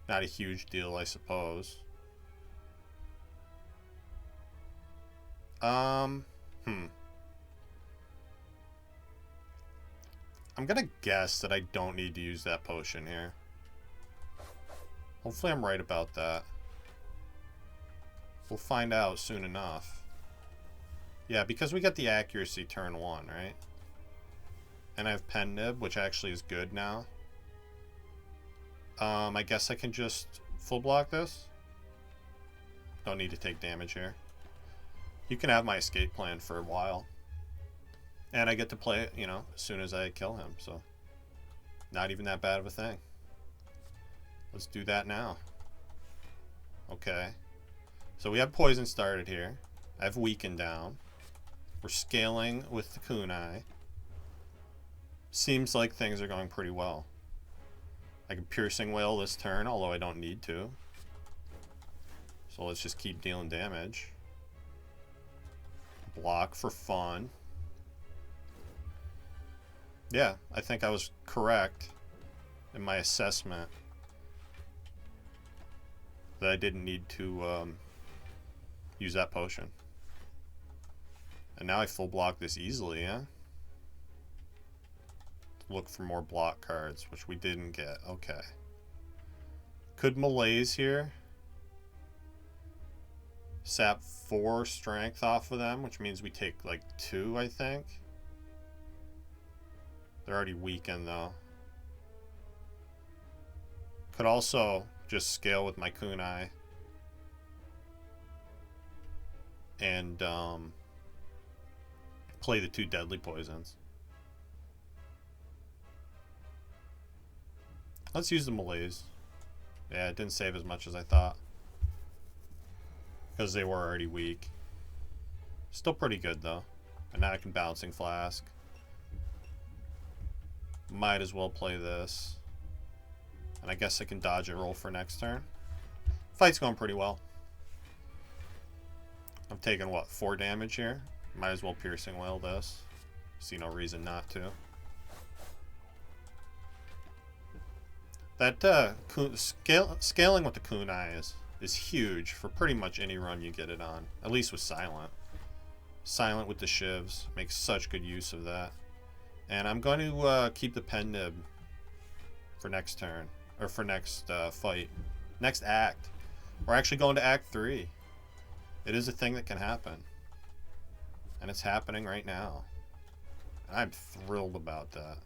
Not a huge deal, I suppose. I'm gonna guess that I don't need to use that potion here. Hopefully I'm right about that. We'll find out soon enough. Yeah, because we got the accuracy turn 1, right? And I have pen nib, which actually is good now. I guess I can just full block this. Don't need to take damage here. You can have my escape plan for a while. And I get to play it, you know, as soon as I kill him, so not even that bad of a thing. Let's do that now. Okay. So we have poison started here. I have weakened down. We're scaling with the kunai. Seems like things are going pretty well. I can piercing wail this turn, although I don't need to. So let's just keep dealing damage. Block for fun. Yeah, I think I was correct in my assessment that I didn't need to use that potion. And now I full block this easily, yeah? look for more block cards, which we didn't get. Okay. Could malaise here. Sap 4 strength off of them, which means we take like 2, I think. They're already weakened though. Could also just scale with my kunai. And play the 2 deadly poisons. Let's use the malaise. Yeah, it didn't save as much as I thought. Because they were already weak. Still pretty good though. And now I can Bouncing Flask. Might as well play this. And I guess I can dodge a roll for next turn. Fight's going pretty well. I'm taking, what, 4 damage here? Might as well Piercing Wail this. See no reason not to. That scaling with the kunai is huge for pretty much any run you get it on. At least with Silent. Silent with the shivs. Makes such good use of that. And I'm going to keep the Pen Nib for next turn. Or for next fight. Next act. We're actually going to Act 3. It is a thing that can happen. And it's happening right now. And I'm thrilled about that.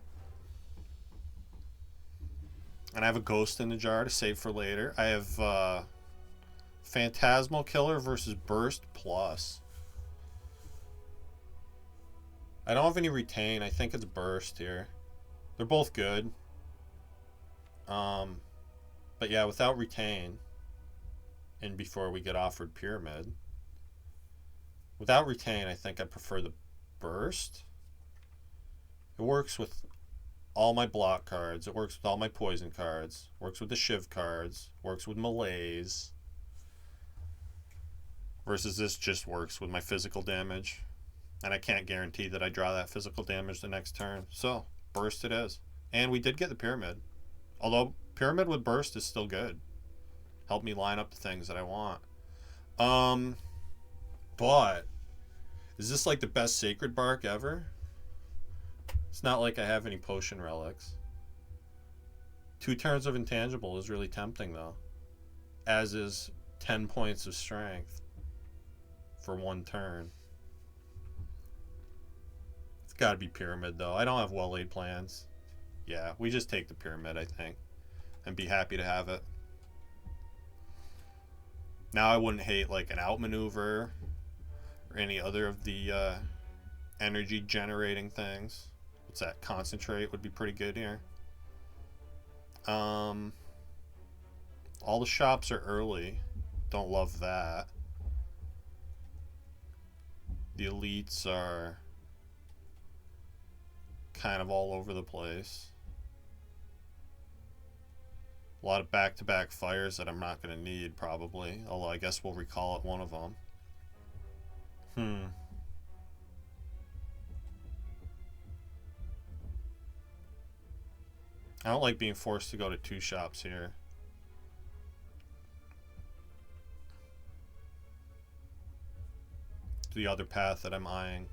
And I have a Ghost in the Jar to save for later. I have Phantasmal Killer versus Burst Plus. I don't have any Retain. I think it's Burst here. They're both good. But yeah, without Retain, and before we get offered Pyramid, without Retain, I think I prefer the Burst. It works with all my block cards. It works with all my poison cards. Works with the Shiv cards. Works with Malaise. Versus this just works with my physical damage. And I can't guarantee that I draw that physical damage the next turn. So, Burst it is. And we did get the Pyramid. Although, Pyramid with Burst is still good. Help me line up the things that I want. But, is this like the best Sacred Bark ever? It's not like I have any Potion Relics. 2 turns of Intangible is really tempting though. As is 10 points of Strength. For 1 turn. It's gotta be Pyramid though. I don't have well-laid plans. Yeah, we just take the Pyramid, I think. And be happy to have it. Now I wouldn't hate like an outmaneuver. Or any other of the energy generating things. What's that? Concentrate would be pretty good here. All the shops are early. Don't love that. The elites are kind of all over the place. A lot of back-to-back fires that I'm not going to need, probably. Although I guess we'll recall it one of them. I don't like being forced to go to 2 shops here. The other path that I'm eyeing.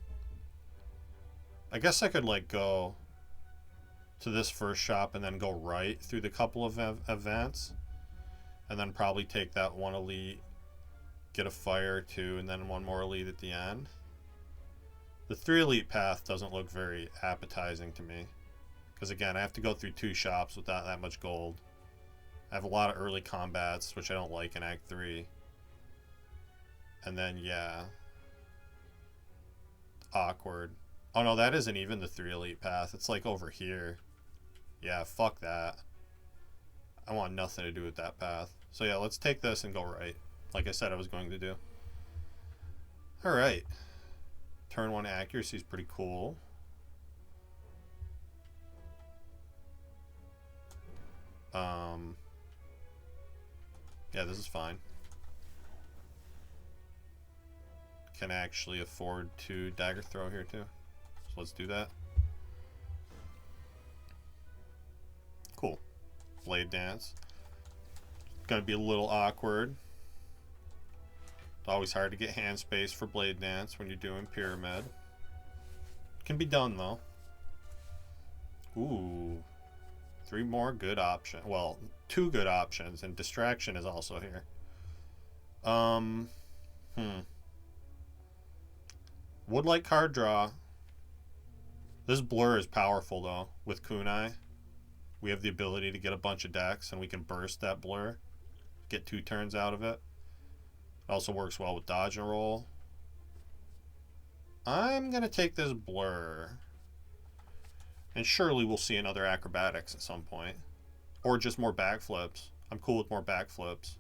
I guess I could like go to this first shop and then go right through the couple of events. And then probably take that 1 elite, get a fire or 2, and then 1 more elite at the end. The 3 elite path doesn't look very appetizing to me. Because again, I have to go through 2 shops without that much gold. I have a lot of early combats, which I don't like in Act 3. And then, yeah. Awkward. Oh no, that isn't even the 3 elite path. It's like over here. Yeah, fuck that. I want nothing to do with that path. So yeah, let's take this and go right. Like I said I was going to do. Alright. Turn 1 accuracy is pretty cool. Yeah, this is fine. Can actually afford to dagger throw here too. So let's do that. Cool. Blade Dance. Gonna be a little awkward. It's always hard to get hand space for Blade Dance when you're doing Pyramid. Can be done though. Ooh. 3 more good options. Well, 2 good options, and distraction is also here. Woodlight card draw. This blur is powerful, though. With Kunai, we have the ability to get a bunch of decks, and we can burst that blur. Get 2 turns out of it. It also works well with dodge and roll. I'm going to take this blur. And surely we'll see another acrobatics at some point. Or just more backflips. I'm cool with more backflips.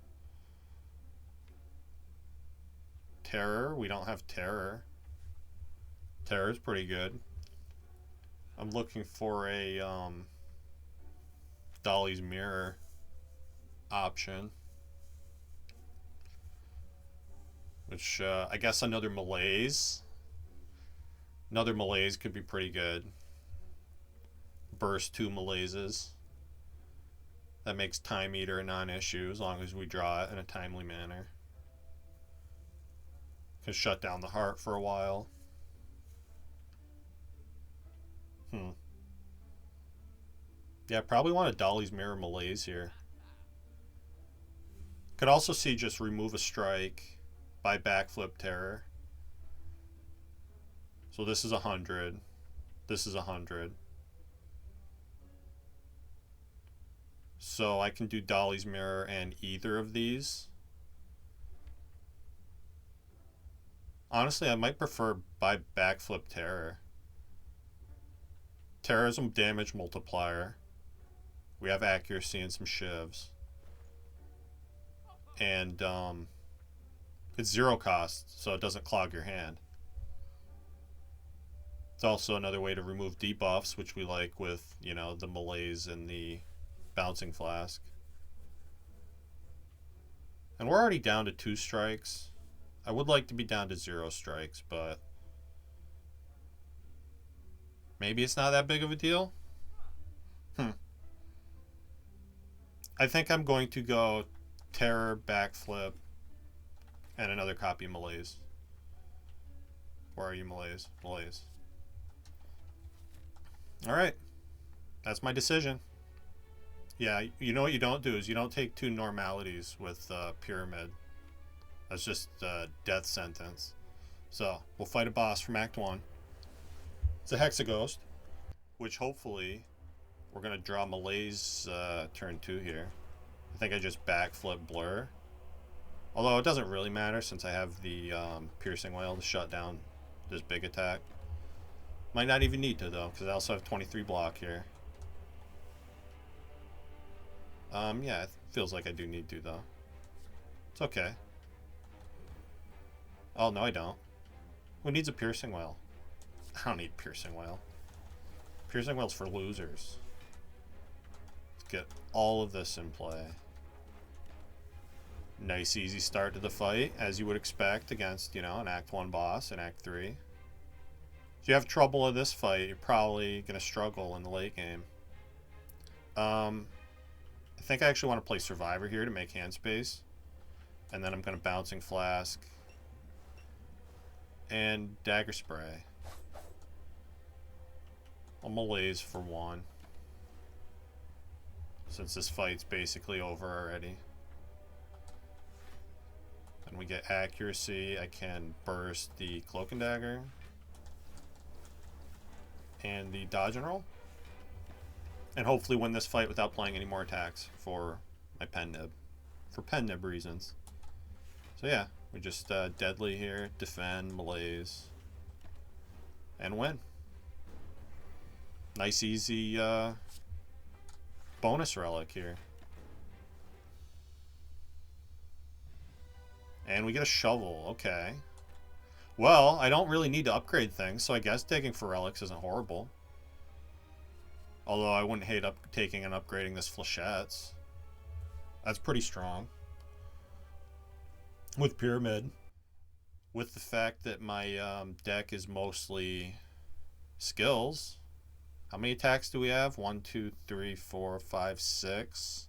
Terror? We don't have terror. Terror is pretty good. I'm looking for a Dolly's Mirror option. Which, I guess another malaise. Another malaise could be pretty good. Burst 2 malaises. That makes Time Eater a non-issue as long as we draw it in a timely manner. Can shut down the heart for a while. Yeah, probably want a Dolly's Mirror malaise here. Could also see just remove a strike by backflip terror. So this is 100. This is 100. So I can do Dolly's Mirror and either of these. Honestly, I might prefer by backflip terror. Terrorism damage multiplier. We have accuracy and some shivs. And it's 0 cost, so it doesn't clog your hand. It's also another way to remove debuffs, which we like with, you know, the malaise and the bouncing flask. And we're already down to 2 strikes. I would like to be down to 0 strikes, but maybe it's not that big of a deal. I think I'm going to go terror, backflip, and another copy of malaise. Where are you, malaise? Malaise. Alright. That's my decision. Yeah, you know what you don't do is you don't take 2 normalities with Pyramid. That's just a death sentence. So, we'll fight a boss from Act 1. It's a Hexaghost, which hopefully we're going to draw malaise turn 2 here. I think I just backflip blur. Although it doesn't really matter since I have the piercing wail to shut down this big attack. Might not even need to though, because I also have 23 block here. Yeah, it feels like I do need to though. It's okay. Oh, no I don't. Who needs a piercing wail? I don't need piercing wail. Piercing wail's for losers. Let's get all of this in play. Nice easy start to the fight, as you would expect against, you know, an Act 1 boss in Act 3. If you have trouble in this fight, you're probably going to struggle in the late game. I think I actually want to play Survivor here to make hand space. And then I'm going to Bouncing Flask. And Dagger Spray. I'll malaise for 1. Since this fight's basically over already. And we get accuracy. I can burst the Cloak and Dagger. And the dodge and roll. And hopefully win this fight without playing any more attacks for my pen nib. For pen nib reasons. So yeah, we just deadly here, defend, malaise, and win. Nice easy bonus relic here. And we get a shovel, okay. Well, I don't really need to upgrade things, so I guess digging for relics isn't horrible. Although I wouldn't hate taking and upgrading this Flechettes. That's pretty strong. With Pyramid. With the fact that my deck is mostly skills. How many attacks do we have? 1, 2, 3, 4, 5, 6.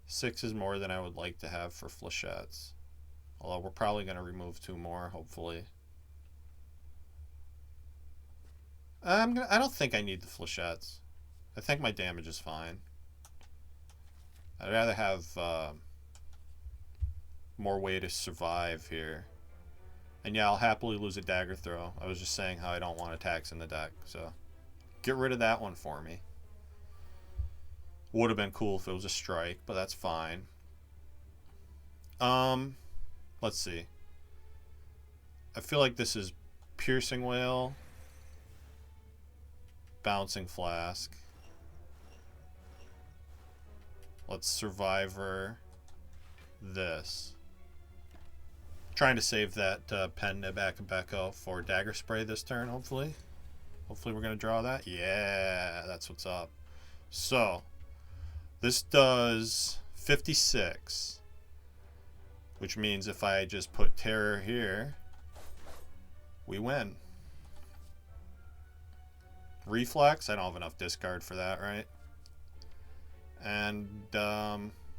6 is more than I would like to have for Flechettes. Although we're probably going to remove 2 more, hopefully. I don't think I need the flechettes. I think my damage is fine. I'd rather have more way to survive here. And yeah, I'll happily lose a dagger throw. I was just saying how I don't want attacks in the deck, so get rid of that one for me. Would have been cool if it was a strike, but that's fine. Let's see. I feel like this is Piercing Whale, Bouncing Flask. Let's Survivor this. Trying to save that Pen Nib Akabeko for Dagger Spray this turn, hopefully. Hopefully we're going to draw that. Yeah, that's what's up. So, this does 56. Which means if I just put Terror here, we win. Reflex, I don't have enough discard for that, right? And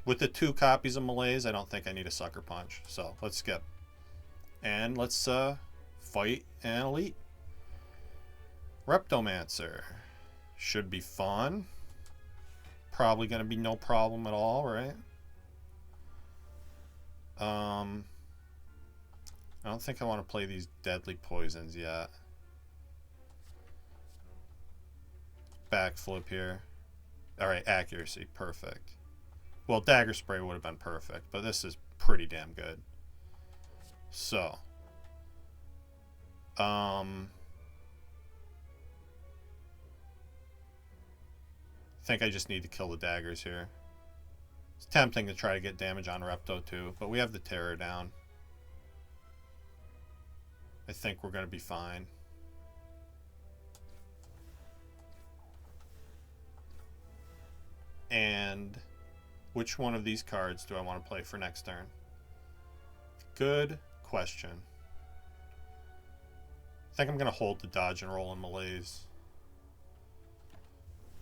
with the 2 copies of Malaise, I don't think I need a Sucker Punch. So let's skip. And let's fight an Elite. Reptomancer. Should be fun. Probably going to be no problem at all, right? I don't think I want to play these deadly poisons yet. Backflip here. Alright, accuracy. Perfect. Well, Dagger Spray would have been perfect, but this is pretty damn good. So. I think I just need to kill the daggers here. It's tempting to try to get damage on Repto too, but we have the Terror down. I think we're going to be fine. And which one of these cards do I want to play for next turn? Good question. I think I'm going to hold the dodge and roll in Malaise.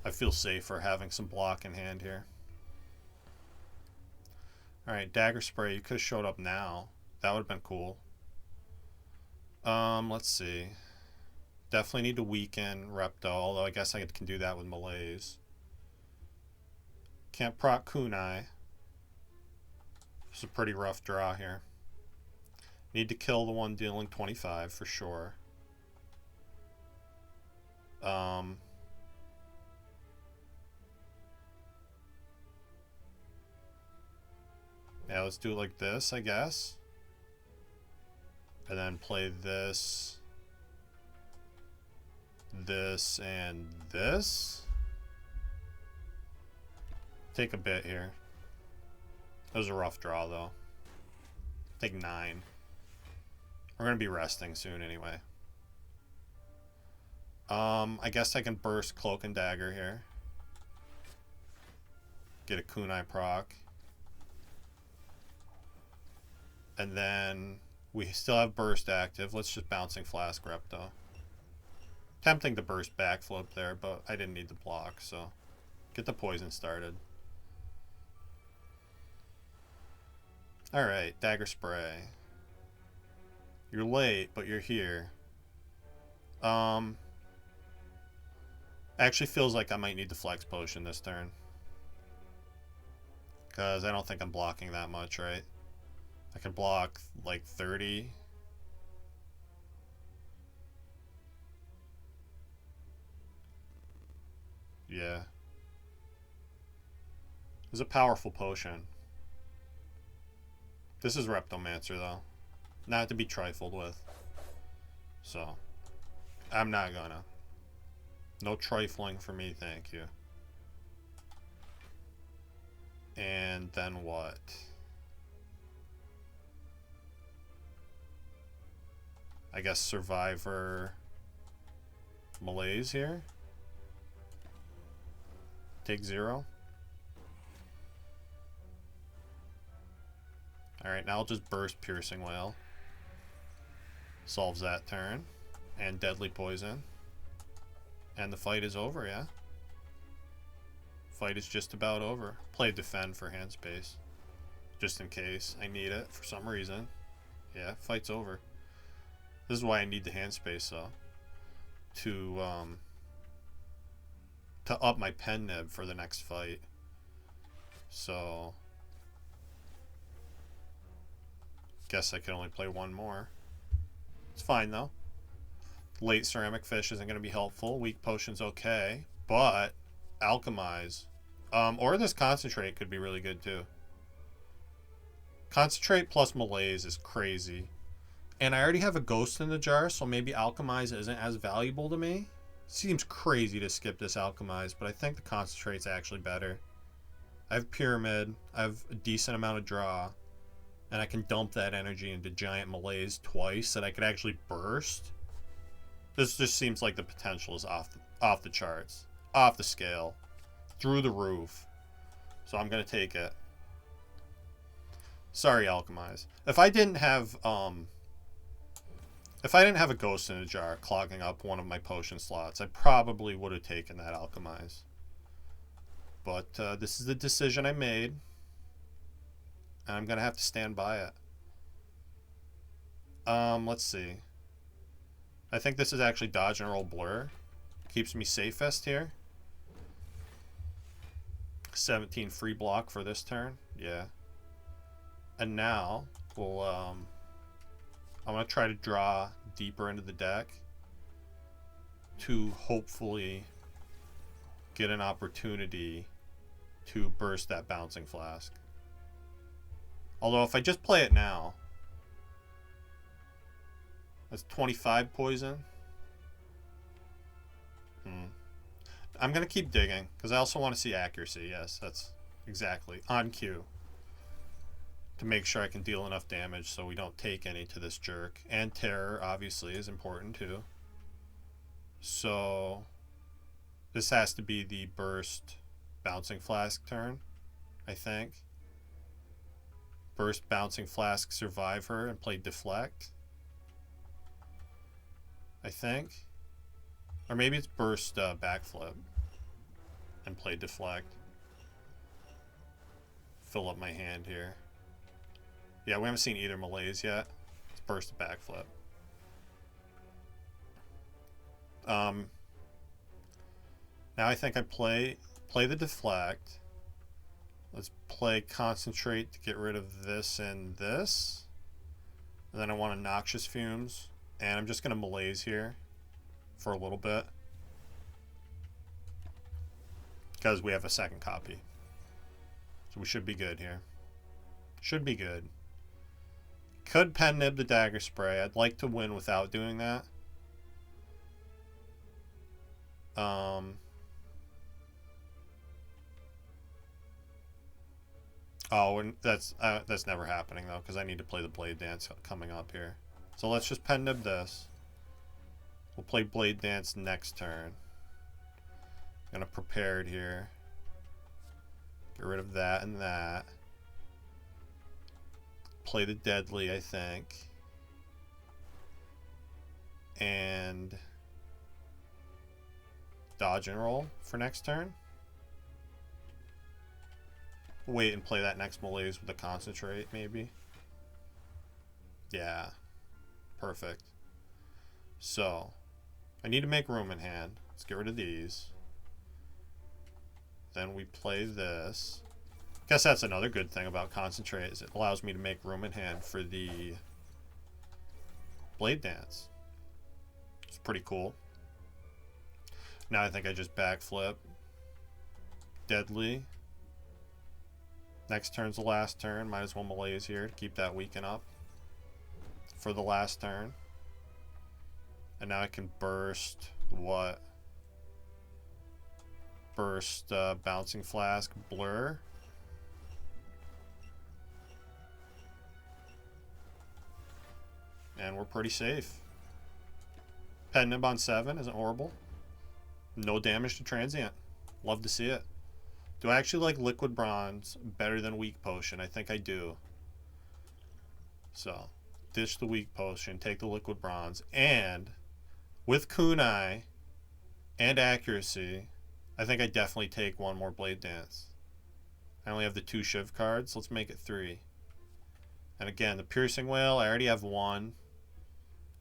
I feel safer having some block in hand here. Alright, Dagger Spray. You could have showed up now. That would have been cool. Let's see. Definitely need to weaken Repto, although I guess I can do that with Malaise. Can't proc Kunai. It's a pretty rough draw here. Need to kill the one dealing 25 for sure. Yeah, let's do it like this, I guess. And then play this, this, and this. Take a bit here. That was a rough draw, though. Take 9. We're going to be resting soon anyway. I guess I can burst Cloak and Dagger here. Get a Kunai proc. And then we still have burst active. Let's just Bouncing Flask Repto. Tempting to burst backflip there, but I didn't need the block, so get the poison started. Alright, Dagger Spray. You're late, but you're here. Actually feels like I might need the Flex Potion this turn. Because I don't think I'm blocking that much, right? I can block like 30. Yeah. It's a powerful potion. This is Reptomancer though. Not to be trifled with. So, I'm not gonna. No trifling for me, thank you. And then what? I guess Survivor Malaise here. Take 0. Alright, now I'll just burst Piercing Whale. Solves that turn. And Deadly Poison. And the fight is over, yeah? Fight is just about over. Play Defend for hand space. Just in case I need it for some reason. Yeah, fight's over. This is why I need the hand space, though. to up my pen nib for the next fight. So guess I can only play one more. It's fine though. Late ceramic fish isn't going to be helpful. Weak potion's okay, but alchemize, or this concentrate could be really good too. Concentrate plus malaise is crazy, and I already have a ghost in the jar, so maybe alchemize isn't as valuable to me. Seems crazy to skip this alchemize, but I think the concentrate's actually better. I have pyramid, I have a decent amount of draw, and I can dump that energy into giant malaise twice that I could actually burst. This just seems like the potential is off the charts, off the scale, through the roof. So I'm gonna take it. Sorry, alchemize. If I didn't have a ghost in a jar clogging up one of my potion slots, I probably would have taken that alchemize. But this is the decision I made, and I'm gonna have to stand by it. Let's see. I think this is actually dodge and roll blur. Keeps me safest here. 17 free block for this turn. Yeah. And now we'll I'm gonna try to draw deeper into the deck to hopefully get an opportunity to burst that bouncing flask. Although if I just play it now, that's 25 poison. I'm going to keep digging because I also want to see accuracy. Yes, that's exactly on cue. To make sure I can deal enough damage so we don't take any to this jerk. And terror, obviously, is important too. So this has to be the burst bouncing flask turn, I think. Burst bouncing flask survivor and play deflect, I think. Or maybe it's burst backflip and play deflect. Fill up my hand here. Yeah, we haven't seen either malaise yet. It's burst backflip. Now I think I play the deflect. Let's play concentrate to get rid of this and this. And then I want a noxious fumes. And I'm just going to malaise here for a little bit. Because we have a second copy. So we should be good here. Should be good. Could pen nib the dagger spray. I'd like to win without doing that. Oh, and that's never happening though, because I need to play the blade dance coming up here. So let's just pen nib this. We'll play blade dance next turn. I'm gonna prepare it here. Get rid of that and that. Play the deadly, I think. And dodge and roll for next turn. Wait and play that next malaise with the concentrate, maybe. Yeah. Perfect. So, I need to make room in hand. Let's get rid of these. Then we play this. Guess that's another good thing about concentrate, is it allows me to make room in hand for the blade dance. It's pretty cool. Now I think I just backflip. Deadly. Next turn's the last turn. Might as well malaise here to keep that weaken up for the last turn. And now I can burst what? Burst bouncing flask blur. And we're pretty safe. Pen nib on 7 isn't horrible. No damage to transient. Love to see it. Do I actually like liquid bronze better than weak potion? I think I do. So, ditch the weak potion, take the liquid bronze, and with kunai and accuracy, I think I definitely take one more blade dance. I only have the 2 shiv cards. Let's make it 3. And again, the piercing whale, I already have 1.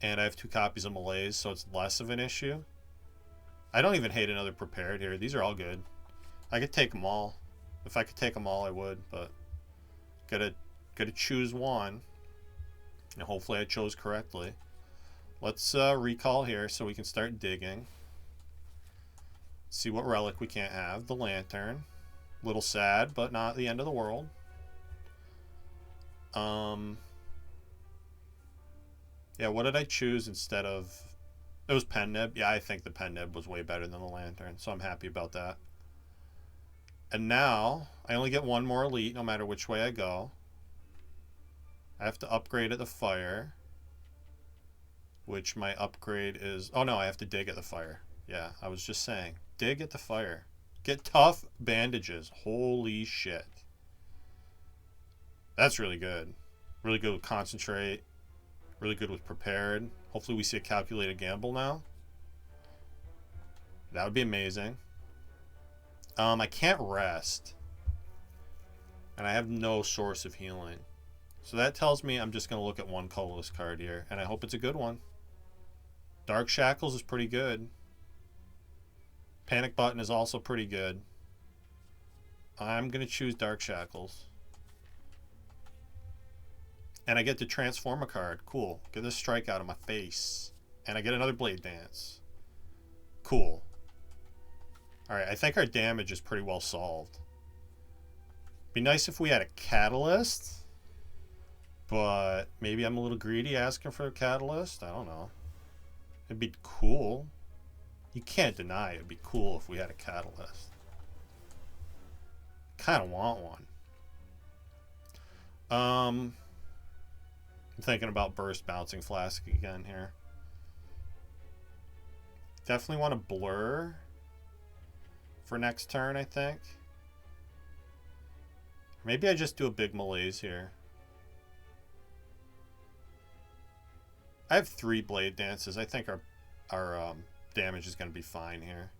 And I have 2 copies of malaise, so it's less of an issue. I don't even hate another prepared here. These are all good. I could take them all. If I could take them all, I would, but gotta choose one. And hopefully I chose correctly. Let's recall here so we can start digging. See what relic we can't have. The lantern. Little sad, but not the end of the world. Yeah, what did I choose instead of... It was pen nib. Yeah, I think the pen nib was way better than the lantern, so I'm happy about that. And now, I only get one more elite no matter which way I go. I have to upgrade at the fire. Which my upgrade is... Oh no, I have to dig at the fire. Yeah, I was just saying. Dig at the fire. Get tough bandages. Holy shit. That's really good. Really good with concentrate. Really good with prepared. Hopefully we see a calculated gamble now. That would be amazing. I can't rest. And I have no source of healing. So that tells me I'm just going to look at one colorless card here. And I hope it's a good one. Dark Shackles is pretty good. Panic Button is also pretty good. I'm going to choose Dark Shackles. And I get to transform a card. Cool. Get this strike out of my face. And I get another Blade Dance. Cool. Alright, I think our damage is pretty well solved. Be nice if we had a Catalyst. But maybe I'm a little greedy asking for a Catalyst. I don't know. It'd be cool. You can't deny it'd be cool if we had a Catalyst. Kind of want one. I'm thinking about Burst Bouncing Flask again here. Definitely want to Blur for next turn, I think. Maybe I just do a big Malaise here. I have 3 Blade Dances. I think our damage is going to be fine here.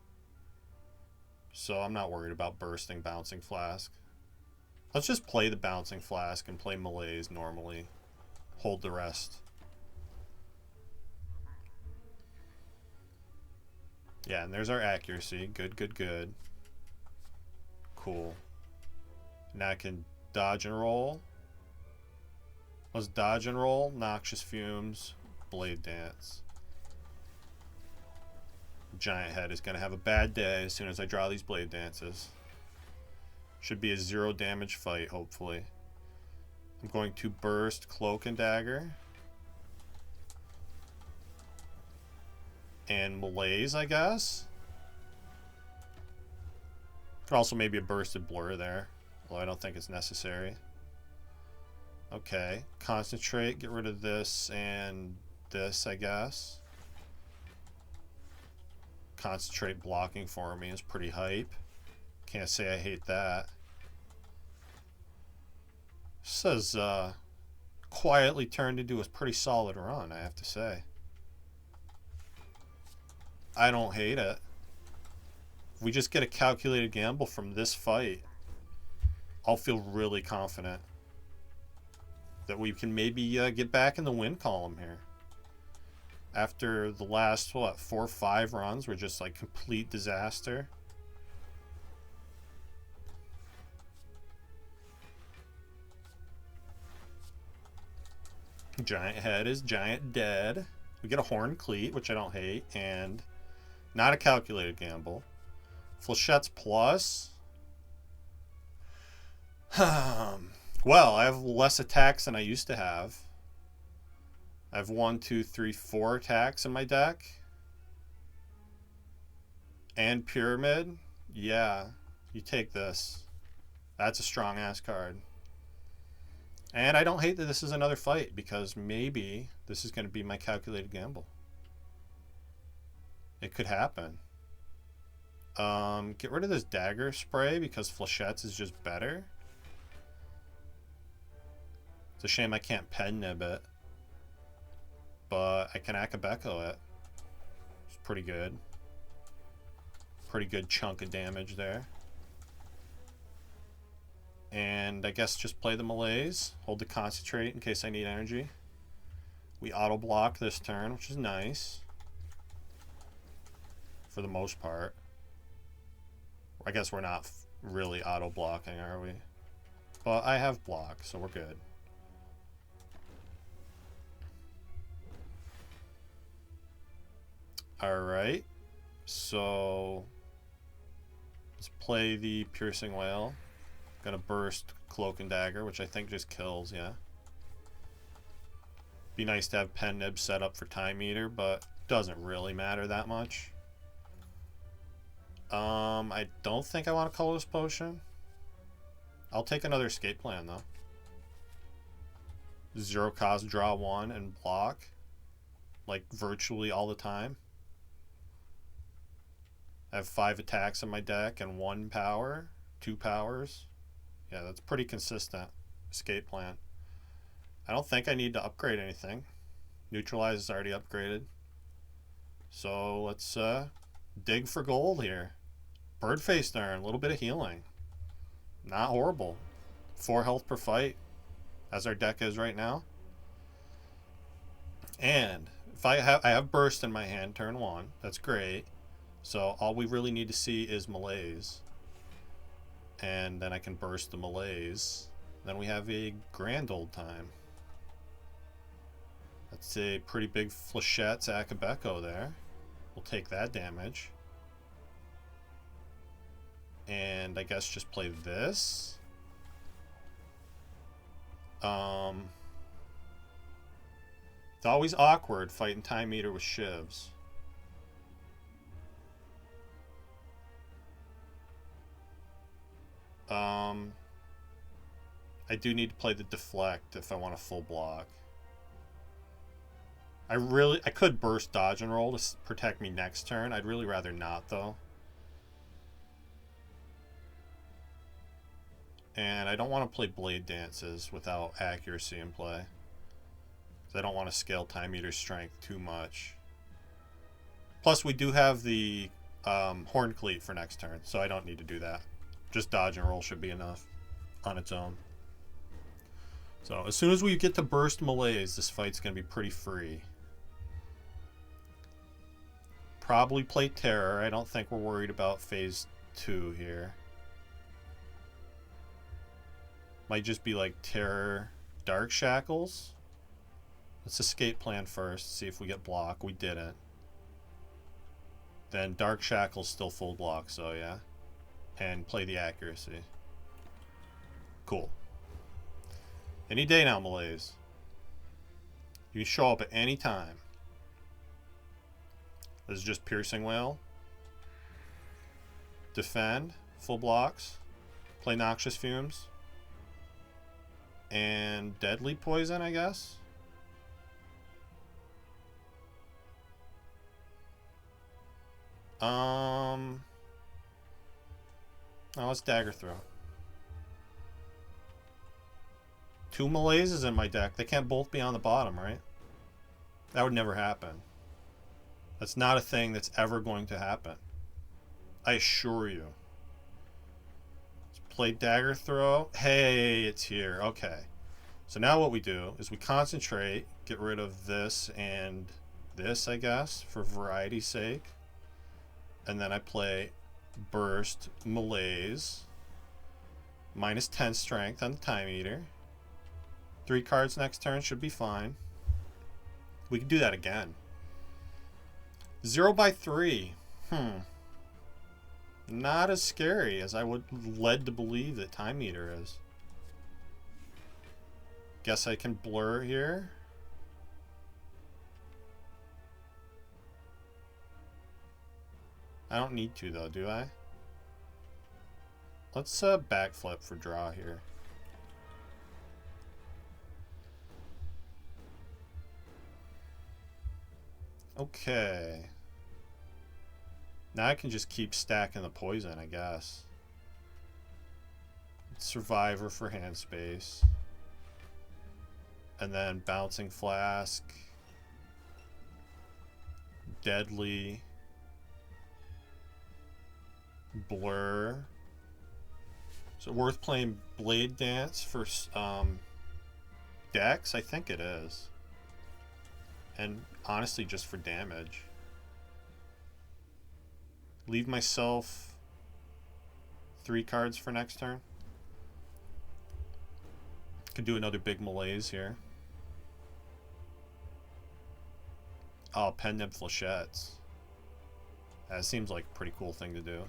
So I'm not worried about bursting Bouncing Flask. Let's just play the Bouncing Flask and play Malaise normally. Hold the rest. Yeah, and there's our accuracy. Good, good, good. Cool. Now I can dodge and roll. Let's dodge and roll. Noxious Fumes. Blade Dance. Giant Head is going to have a bad day as soon as I draw these Blade Dances. Should be a 0 damage fight, hopefully. I'm going to burst Cloak and Dagger. And Malaise, I guess. Could also maybe a bursted Blur there. Although I don't think it's necessary. Okay. Concentrate. Get rid of this and this, I guess. Concentrate blocking for me is pretty hype. Can't say I hate that. Says quietly turned into a pretty solid run, I have to say. I don't hate it. If we just get a calculated gamble from this fight, I'll feel really confident that we can maybe get back in the win column here. After the last, what, 4 or 5 runs were just like complete disaster. Giant Head is giant dead. We get a Horn Cleat, which I don't hate, and not a calculated gamble. Flechettes plus. Well, I have less attacks than I used to have. I have 1, 2, 3, 4 attacks in my deck. And Pyramid. Yeah, you take this. That's a strong ass card. And I don't hate that this is another fight, because maybe this is going to be my calculated gamble. It could happen. Get rid of this Dagger Spray because Flechettes is just better. It's a shame I can't Pen Nib it. But I can Akabeko it. It's pretty good. Pretty good chunk of damage there. And I guess just play the Malaise. Hold the Concentrate in case I need energy. We auto block this turn, which is nice. for the most part. I guess we're not really auto-blocking, are we? But I have block, so we're good. Alright. So let's play the Piercing Wail. Gonna burst Cloak and Dagger, which I think just kills, yeah. Be nice to have Pen Nib set up for Time Eater, but doesn't really matter that much. I don't think I want a Colorless Potion. I'll take another escape plan, though. 0 cost, draw 1, and block. Like, virtually all the time. I have 5 attacks in my deck and 1 power. 2 powers. Yeah, that's pretty consistent escape plan. I don't think I need to upgrade anything. Neutralize is already upgraded. So let's dig for gold here. Birdface Darn, a little bit of healing. Not horrible. 4 health per fight, as our deck is right now. And if I have burst in my hand turn 1. That's great. So all we really need to see is Malaise. And then I can burst the Malaise. Then we have a grand old time. That's a pretty big Flechette's Akabeko there. We'll take that damage. And I guess just play this. It's always awkward fighting Time Eater with Shivs. I do need to play the Deflect if I want a full block. I could burst dodge and roll to protect me next turn. I'd really rather not, though. And I don't want to play Blade Dances without accuracy in play. I don't want to scale Time Eater's strength too much. Plus, we do have the Horn Cleat for next turn, so I don't need to do that. Just dodge and roll should be enough on its own. So as soon as we get to burst Malaise, this fight's going to be pretty free. Probably play Terror. I don't think we're worried about phase 2 here. Might just be like Terror, Dark Shackles. Let's escape plan first, see if we get block. We didn't. Then Dark Shackles still full block, so yeah. And play the accuracy. Cool. Any day now, Malaise. You can show up at any time. This is just Piercing Wail. Defend. Full blocks. Play Noxious Fumes. And Deadly Poison, I guess. Oh, let's Dagger Throw. 2 Malaises in my deck. They can't both be on the bottom, right? That would never happen. That's not a thing that's ever going to happen. I assure you. Let's play Dagger Throw. Hey, it's here. Okay. So now what we do is we concentrate, get rid of this and this, I guess, for variety's sake. And then I play Burst, Malaise, minus 10 strength on the Time Eater. 3 cards next turn should be fine. We can do that again. 0 by 3. Not as scary as I would led to believe that Time Eater is. Guess I can blur here. I don't need to though, do I? Let's backflip for draw here. Okay. Now I can just keep stacking the poison, I guess. Survivor for hand space. And then Bouncing Flask. Deadly. Blur. Is it worth playing Blade Dance for decks? I think it is. And honestly, just for damage. Leave myself 3 cards for next turn. Could do another big malaise here. Oh, Pen Nib Flechettes. That seems like a pretty cool thing to do.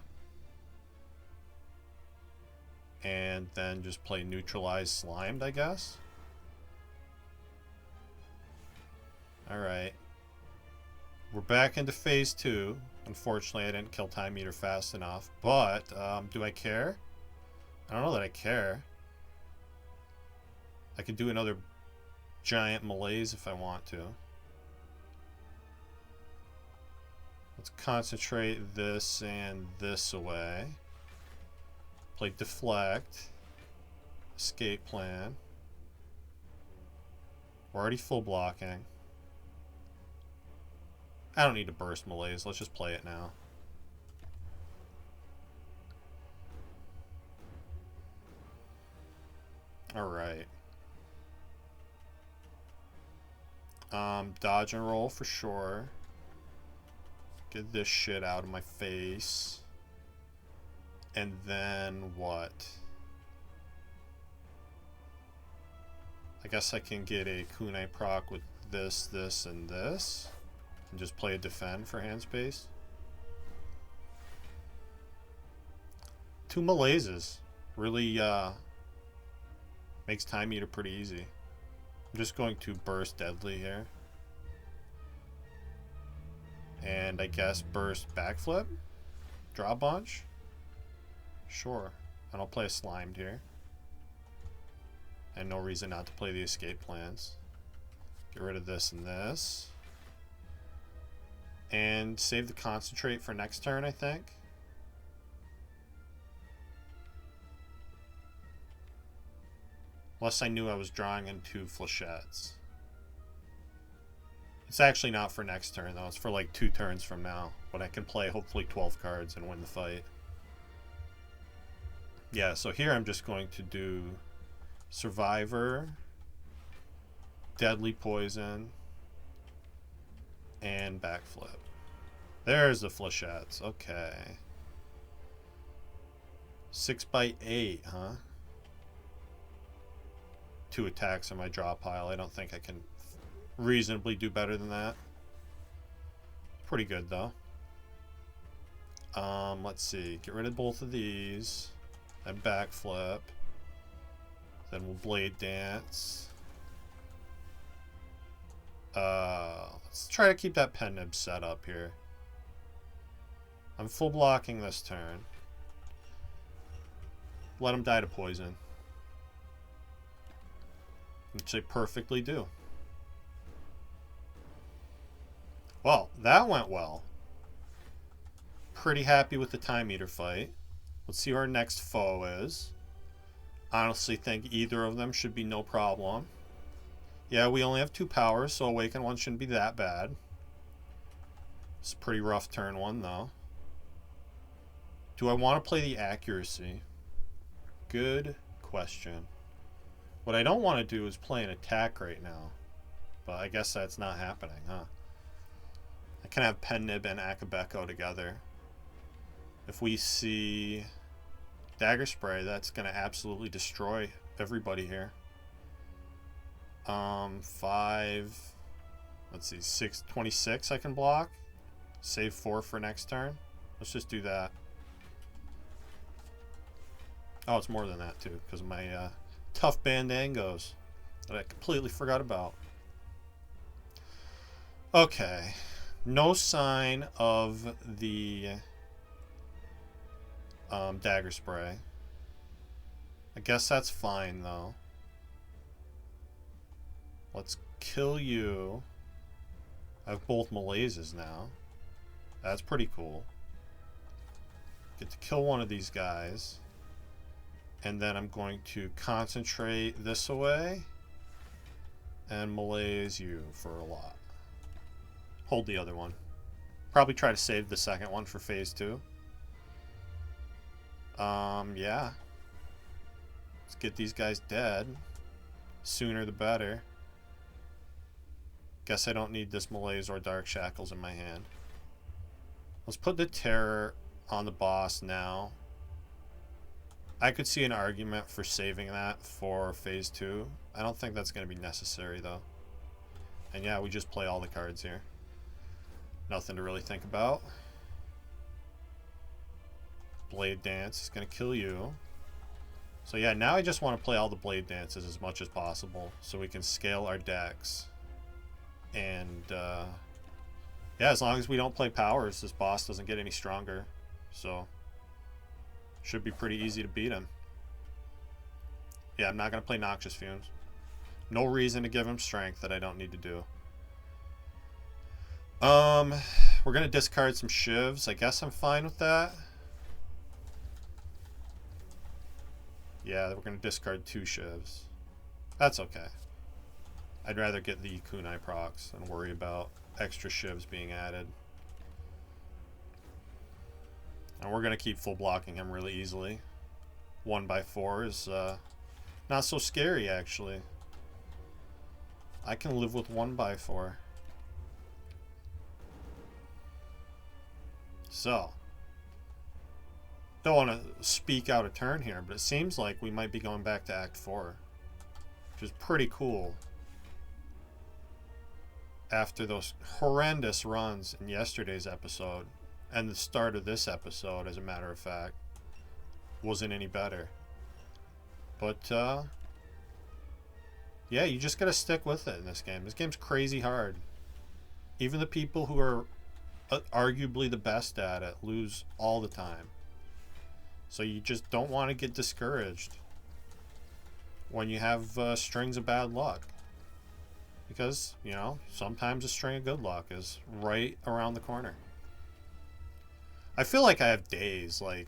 And then just play Neutralize Slimed, I guess. Alright. We're back into phase 2. Unfortunately, I didn't kill Time Meter fast enough. But, do I care? I don't know that I care. I could do another giant malaise if I want to. Let's concentrate this and this away. Play Deflect. Escape Plan. We're already full blocking. I don't need to burst malaise. Let's just play it now. Alright. Dodge and roll for sure. Get this shit out of my face. And then what? I guess I can get a kunai proc with this, this, and this. And just play a defend for hand space. 2 malaises. Really makes Time Eater pretty easy. I'm just going to burst Deadly here. And I guess burst Backflip? Draw a bunch? Sure. And I'll play a Slimed here. And no reason not to play the escape plans. Get rid of this and this. And save the concentrate for next turn, I think. Unless I knew I was drawing in 2 Flechettes. It's actually not for next turn, though. It's for like 2 turns from now. But I can play hopefully 12 cards and win the fight. Yeah, so here I'm just going to do Survivor, Deadly Poison, and Backflip. There's the Flechettes. Okay. 6x8, huh? 2 attacks in my draw pile. I don't think I can reasonably do better than that. Pretty good, though. Let's see. Get rid of both of these. Then Backflip. Then we'll Blade Dance. Let's try to keep that Pen Nib set up here. I'm full blocking this turn. Let him die to poison. Which they perfectly do. Well, that went well. Pretty happy with the Time Eater fight. Let's see who our next foe is. Honestly think either of them should be no problem. Yeah, we only have 2 powers, so Awaken 1 shouldn't be that bad. It's a pretty rough turn 1, though. Do I want to play the accuracy? Good question. What I don't want to do is play an attack right now. But I guess that's not happening, huh? I can have Pen Nib and Akabeko together. If we see Dagger Spray, that's going to absolutely destroy everybody here. 5... Let's see, 6, 26 I can block. Save 4 for next turn. Let's just do that. Oh, it's more than that, too, because of my tough bandangos that I completely forgot about. Okay. No sign of the Dagger Spray. I guess that's fine, though. Let's kill you. I have both malaises now. That's pretty cool. Get to kill one of these guys. And then I'm going to concentrate this away. And malaise you for a lot. Hold the other one. Probably try to save the second one for phase 2. Yeah. Let's get these guys dead. Sooner the better. Guess I don't need this malaise or Dark Shackles in my hand. Let's put the Terror on the boss now. I could see an argument for saving that for phase 2. I don't think that's going to be necessary though. And yeah, we just play all the cards here. Nothing to really think about. Blade Dance is going to kill you. So yeah, now I just want to play all the Blade Dances as much as possible so we can scale our decks. And yeah, as long as we don't play powers, this boss doesn't get any stronger. So should be pretty easy to beat him. Yeah, I'm not going to play Noxious Fumes. No reason to give him strength that I don't need to do. We're going to discard some shivs. I guess I'm fine with that. Yeah, we're going to discard 2 shivs. That's okay. I'd rather get the kunai procs and worry about extra shivs being added. And we're going to keep full blocking him really easily. 1x4 is not so scary, actually. I can live with 1x4. So, don't want to speak out a turn here, but it seems like we might be going back to Act 4, which is pretty cool. After those horrendous runs in yesterday's episode, and the start of this episode, as a matter of fact, wasn't any better. But, yeah, you just gotta stick with it in this game. This game's crazy hard. Even the people who are arguably the best at it lose all the time. So you just don't want to get discouraged when you have strings of bad luck. Because, you know, sometimes a string of good luck is right around the corner. I feel like I have days, like,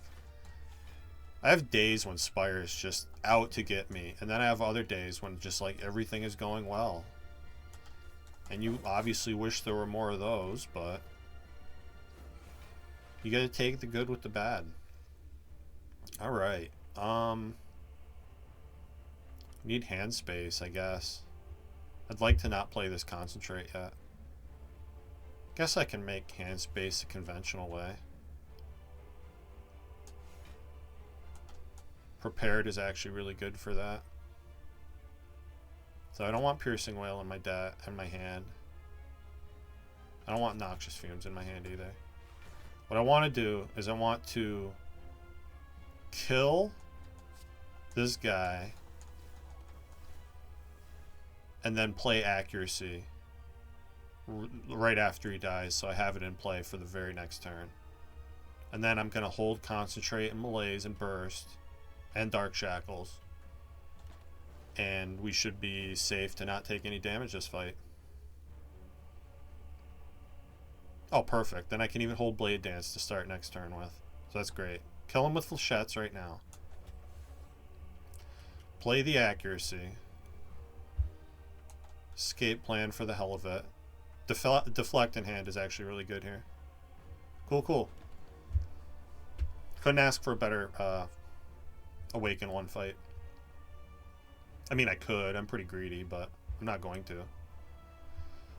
I have days when Spire is just out to get me. And then I have other days when just, like, everything is going well. And you obviously wish there were more of those, but you gotta take the good with the bad. Alright. Need hand space, I guess. I'd like to not play this concentrate yet. Guess I can make hand space a conventional way. Prepared is actually really good for that. So I don't want Piercing Wail in my hand. I don't want Noxious Fumes in my hand either. What I want to do is I want to kill this guy and then play Accuracy right after he dies, so I have it in play for the very next turn. And then I'm going to hold Concentrate and Malaise and Burst and Dark Shackles, and we should be safe to not take any damage this fight. Oh, perfect. Then I can even hold Blade Dance to start next turn with. So that's great. Kill him with Flechettes right now. Play the Accuracy. Escape plan for the hell of it. Deflect in hand is actually really good here. Cool, cool. Couldn't ask for a better Awaken 1 fight. I mean, I could. I'm pretty greedy, but I'm not going to.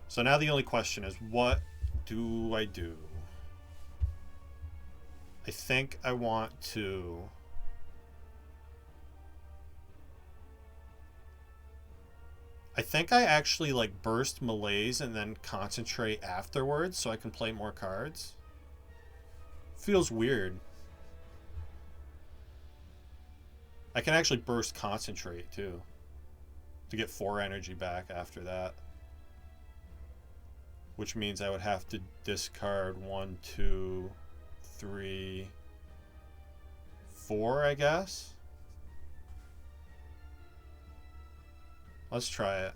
So now the only question is, what do I do? I think I want to... I think I actually like burst Malaise and then concentrate afterwards so I can play more cards. Feels weird. I can actually burst concentrate too, to get 4 energy back after that. Which means I would have to discard 1, 2, 3, 4, I guess. Let's try it.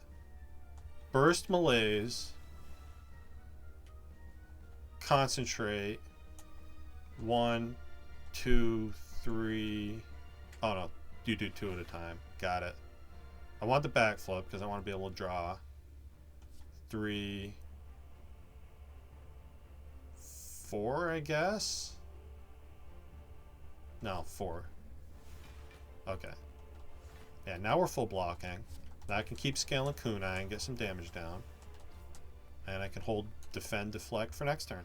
Burst Malaise. Concentrate. 1, 2, 3. Oh no, you do 2 at a time. Got it. I want the backflip because I want to be able to draw. 3, 4, I guess? No, 4. Okay. Yeah, now we're full blocking. Now I can keep scaling Kunai and get some damage down. And I can hold Defend, Deflect for next turn.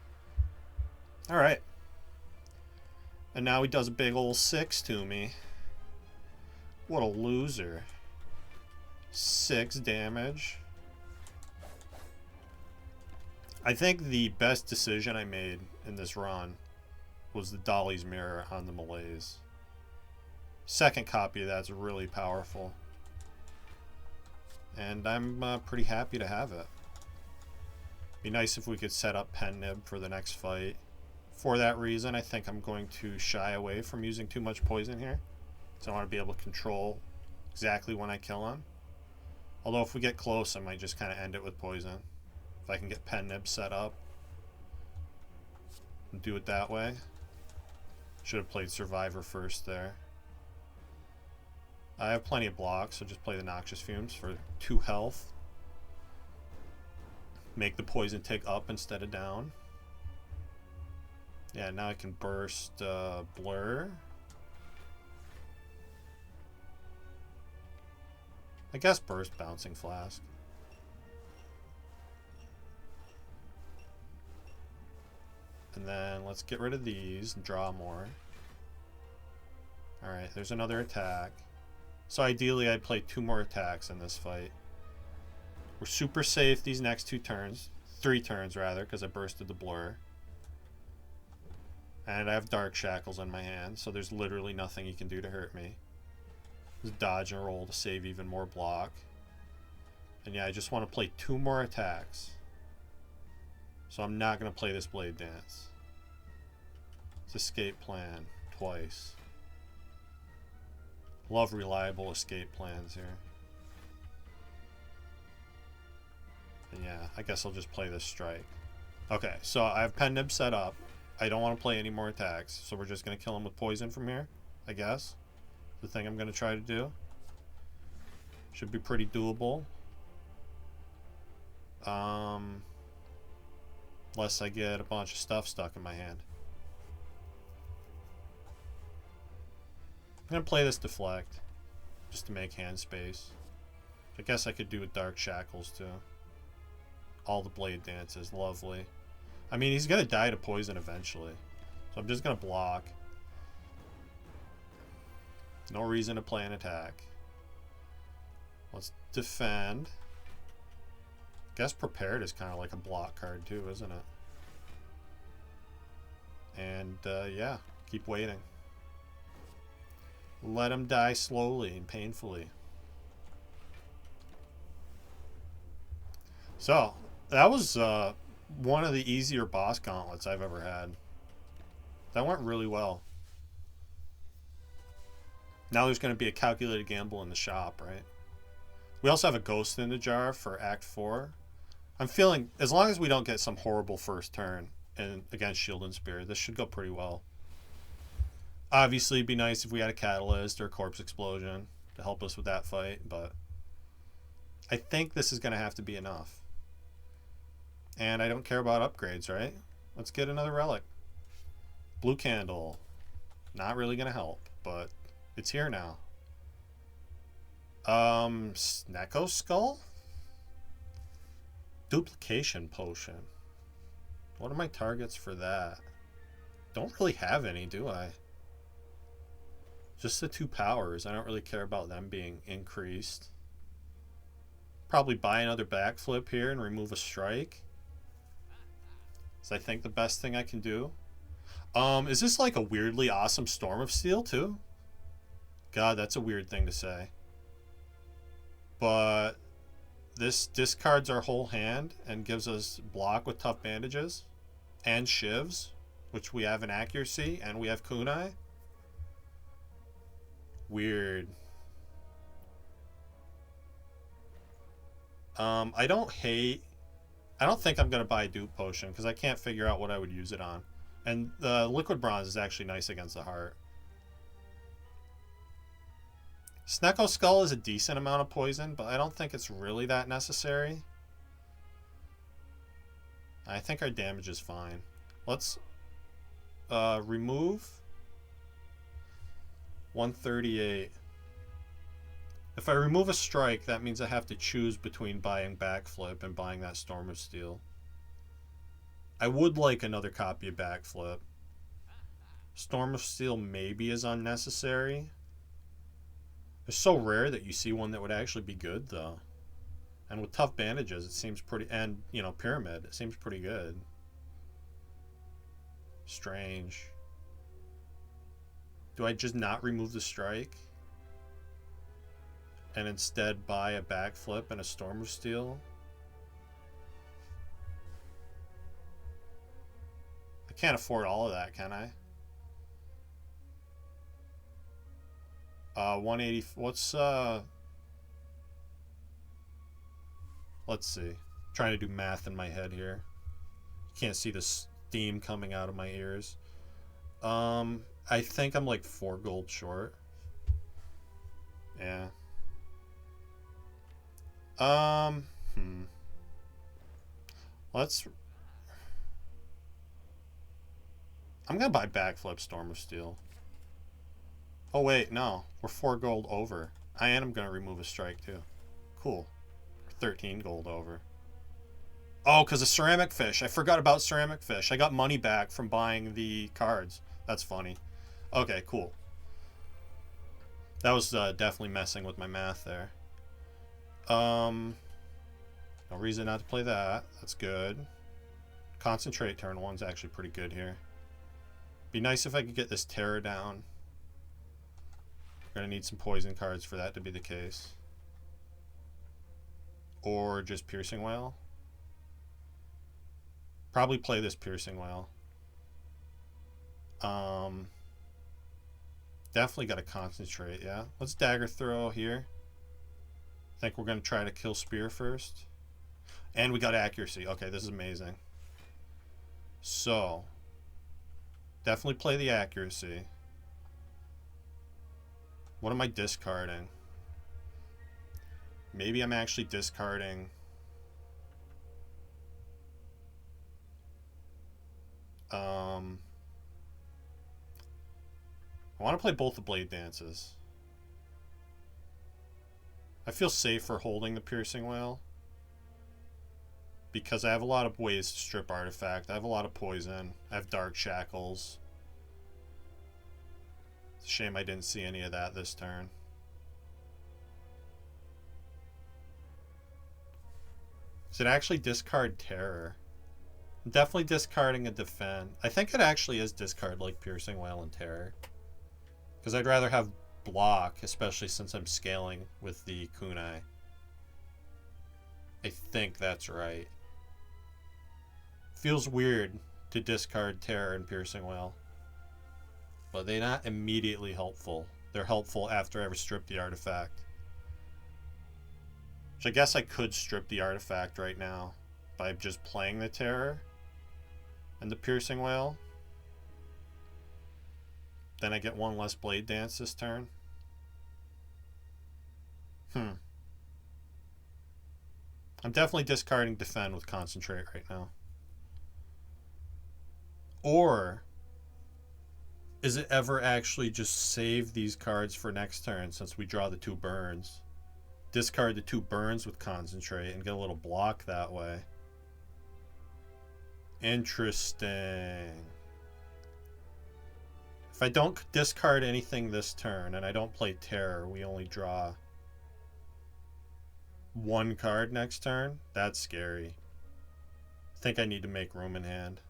Alright. And now he does a big old 6 to me. What a loser. 6 damage. I think the best decision I made in this run was the Dolly's Mirror on the Malaise. Second copy of that's really powerful. And I'm pretty happy to have it. Be nice if we could set up Pen Nib for the next fight. For that reason, I think I'm going to shy away from using too much poison here. So I want to be able to control exactly when I kill him. Although if we get close, I might just kind of end it with poison. If I can get Pen Nib set up. And do it that way. Should have played Survivor first there. I have plenty of blocks, so just play the Noxious Fumes for 2 health. Make the poison tick up instead of down. Yeah, now I can burst Blur. I guess burst Bouncing Flask. And then let's get rid of these and draw more. Alright, there's another attack. So ideally I'd play 2 more attacks in this fight. We're super safe these next 2 turns. 3 turns rather, because I bursted the Blur. And I have Dark Shackles in my hand, so there's literally nothing he can do to hurt me. Just dodge and roll to save even more block. And yeah, I just want to play 2 more attacks. So I'm not going to play this Blade Dance. It's Escape Plan twice. Love reliable escape plans here. And yeah, I guess I'll just play this Strike. Okay, so I have Pen Nib set up. I don't want to play any more attacks, so we're just going to kill him with poison from here, I guess. The thing I'm going to try to do. Should be pretty doable. Unless I get a bunch of stuff stuck in my hand. I'm going to play this Deflect, just to make hand space. I guess I could do with Dark Shackles too. All the Blade Dances, lovely. I mean, he's going to die to poison eventually. So I'm just going to block. No reason to play an attack. Let's defend. Guess Prepared is kind of like a block card too, isn't it? And yeah, keep waiting. Let him die slowly and painfully. So, that was one of the easier boss gauntlets I've ever had. That went really well. Now there's going to be a calculated gamble in the shop, right? We also have a Ghost in the Jar for Act 4. I'm feeling, as long as we don't get some horrible first turn and against Shield and Spear, this should go pretty well. Obviously, it'd be nice if we had a Catalyst or a Corpse Explosion to help us with that fight, but I think this is going to have to be enough. And I don't care about upgrades, right? Let's get another relic. Blue Candle. Not really going to help, but it's here now. Snecko Skull? Duplication Potion. What are my targets for that? Don't really have any, do I? Just the 2 powers. I don't really care about them being increased. Probably buy another backflip here and remove a strike. Is I think the best thing I can do. Is this like a weirdly awesome Storm of Steel too? God, that's a weird thing to say. But this discards our whole hand and gives us block with Tough Bandages and Shivs, which we have in accuracy, and we have Kunai. Weird. I don't think I'm going to buy a dupe potion because I can't figure out what I would use it on. And the liquid bronze is actually nice against the heart. Snecko Skull is a decent amount of poison, but I don't think it's really that necessary. I think our damage is fine. Let's remove 138. If I remove a strike, that means I have to choose between buying Backflip and buying that Storm of Steel. I would like another copy of Backflip. Storm of Steel maybe is unnecessary. It's so rare that you see one that would actually be good, though. And with Tough Bandages, it seems pretty... And, you know, Pyramid, it seems pretty good. Strange. Do I just not remove the strike? And instead buy a backflip and a Storm of Steel? I can't afford all of that, can I? 180... What's, let's see. I'm trying to do math in my head here. You can't see the steam coming out of my ears. I think I'm like 4 gold short. Yeah. Let's... I'm gonna buy backflip Storm of Steel. Oh wait, no. We're 4 gold over. I am gonna remove a strike too. Cool. 13 gold over. Oh, because of Ceramic Fish. I forgot about Ceramic Fish. I got money back from buying the cards. That's funny. Okay, cool. That was definitely messing with my math there. No reason not to play that. That's good. Concentrate turn 1's actually pretty good here. Be nice if I could get this Terror down. We're going to need some poison cards for that to be the case. Or just Piercing Wail. Probably play this Piercing Wail. Definitely got to concentrate, yeah. Let's Dagger Throw here. I think we're going to try to kill Spire first. And we got accuracy. Okay, this is amazing. So, definitely play the accuracy. What am I discarding? Maybe I'm actually discarding... I want to play both the Blade Dances. I feel safer holding the Piercing Wail because I have a lot of ways to strip artifact. I have a lot of poison. I have Dark Shackles. It's a shame I didn't see any of that this turn. Does it actually discard Terror? I'm definitely discarding a Defend. I think it actually is discard like Piercing Wail and Terror. Because I'd rather have block, especially since I'm scaling with the kunai. I think that's right. Feels weird to discard Terror and Piercing Wail. But they're not immediately helpful. They're helpful after I ever strip the artifact. Which I guess I could strip the artifact right now by just playing the Terror and the Piercing Wail. Then I get one less Blade Dance this turn. I'm definitely discarding Defend with Concentrate right now. Or is it ever actually just save these cards for next turn since we draw the 2 burns? Discard the 2 burns with Concentrate and get a little block that way. Interesting. If I don't discard anything this turn and I don't play Terror, we only draw 1 card next turn. That's scary. I think I need to make room in hand.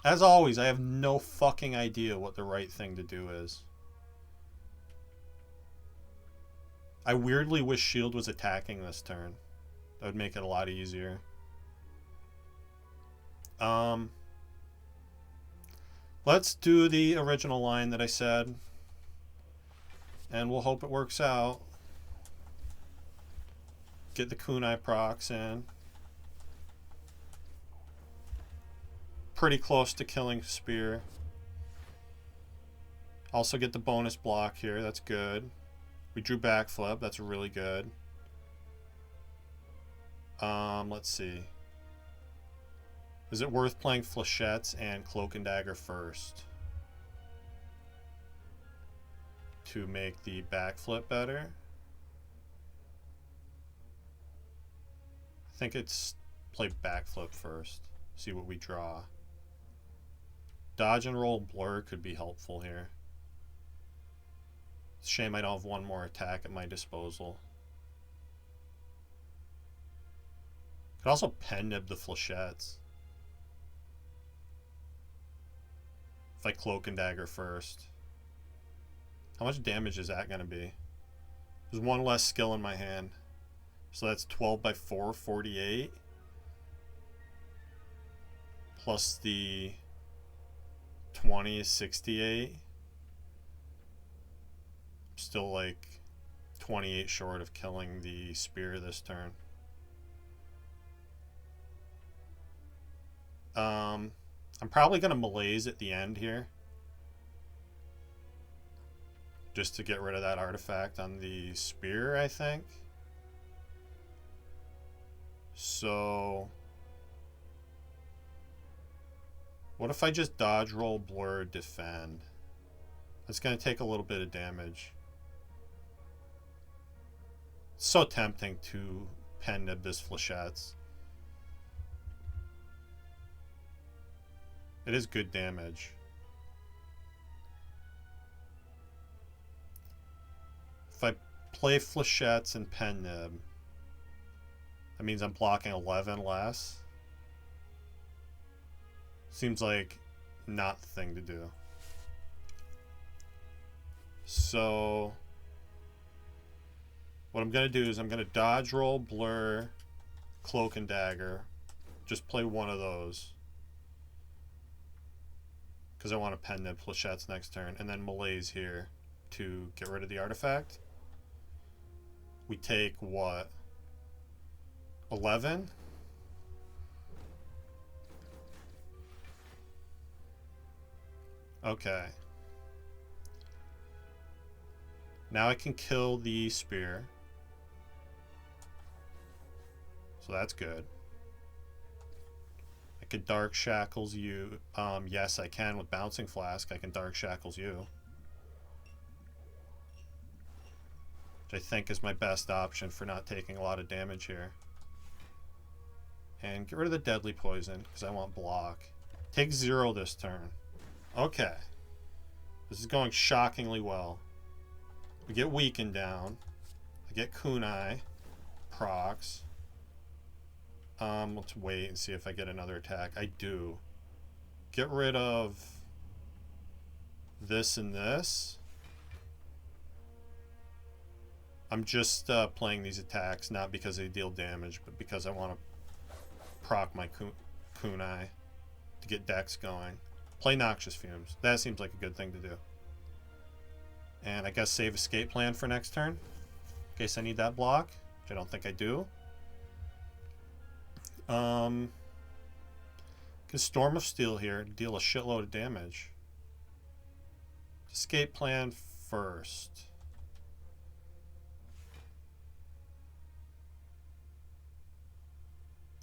As always, I have no fucking idea what the right thing to do is. I weirdly wish Shield was attacking this turn. That would make it a lot easier. Let's do the original line that I said. And we'll hope it works out. Get the kunai procs in. Pretty close to killing Spire. Also get the bonus block here. That's good. We drew backflip. That's really good. Let's see. Is it worth playing Flechettes and Cloak and Dagger first to make the backflip better? I think it's play backflip first. See what we draw. Dodge and roll blur could be helpful here. It's a shame I don't have one more attack at my disposal. Could also pen nib the flechettes. If I cloak and dagger first. How much damage is that going to be? There's one less skill in my hand. So that's 12 by 4, 48. Plus the 20 is 68. Still like 28 short of killing the spear this turn. I'm probably going to malaise at the end here. Just to get rid of that artifact on the spear, I think. So what if I just dodge, roll, blur, defend? That's going to take a little bit of damage. It's so tempting to pen nib this flechettes. It is good damage. If I play flechettes and pen nib, that means I'm blocking 11 less. Seems like not the thing to do. So what I'm going to do is I'm going to dodge, roll, blur, cloak, and dagger. Just play one of those. Because I want to pen nib flechettes next turn. And then malaise here to get rid of the artifact. We take what? 11? Okay. Now I can kill the spear. So that's good. I could Dark Shackles you. Yes, I can with Bouncing Flask. I can Dark Shackles you. Which I think is my best option for not taking a lot of damage here. And get rid of the Deadly Poison, because I want block. Take 0 this turn. Okay. This is going shockingly well. We get Weakened down. I get Kunai. Procs. Let's wait and see if I get another attack. I do. Get rid of this and this. I'm just playing these attacks, not because they deal damage, but because I want to proc my Kunai to get Dex going. Play Noxious Fumes. That seems like a good thing to do. And I guess save Escape Plan for next turn, in case I need that block, which I don't think I do. Can Storm of Steel here, deal a shitload of damage. Escape Plan first.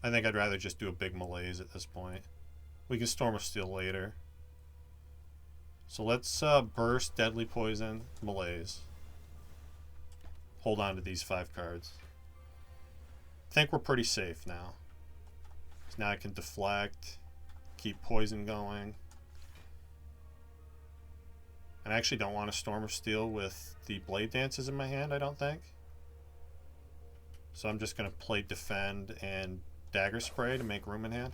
I think I'd rather just do a big malaise at this point. We can Storm of Steel later. So let's burst, Deadly Poison, malaise. Hold on to these 5 cards. I think we're pretty safe now. So now I can deflect, keep poison going. And I actually don't want a Storm of Steel with the Blade Dances in my hand, I don't think. So I'm just going to play defend and Dagger Spray to make room in hand.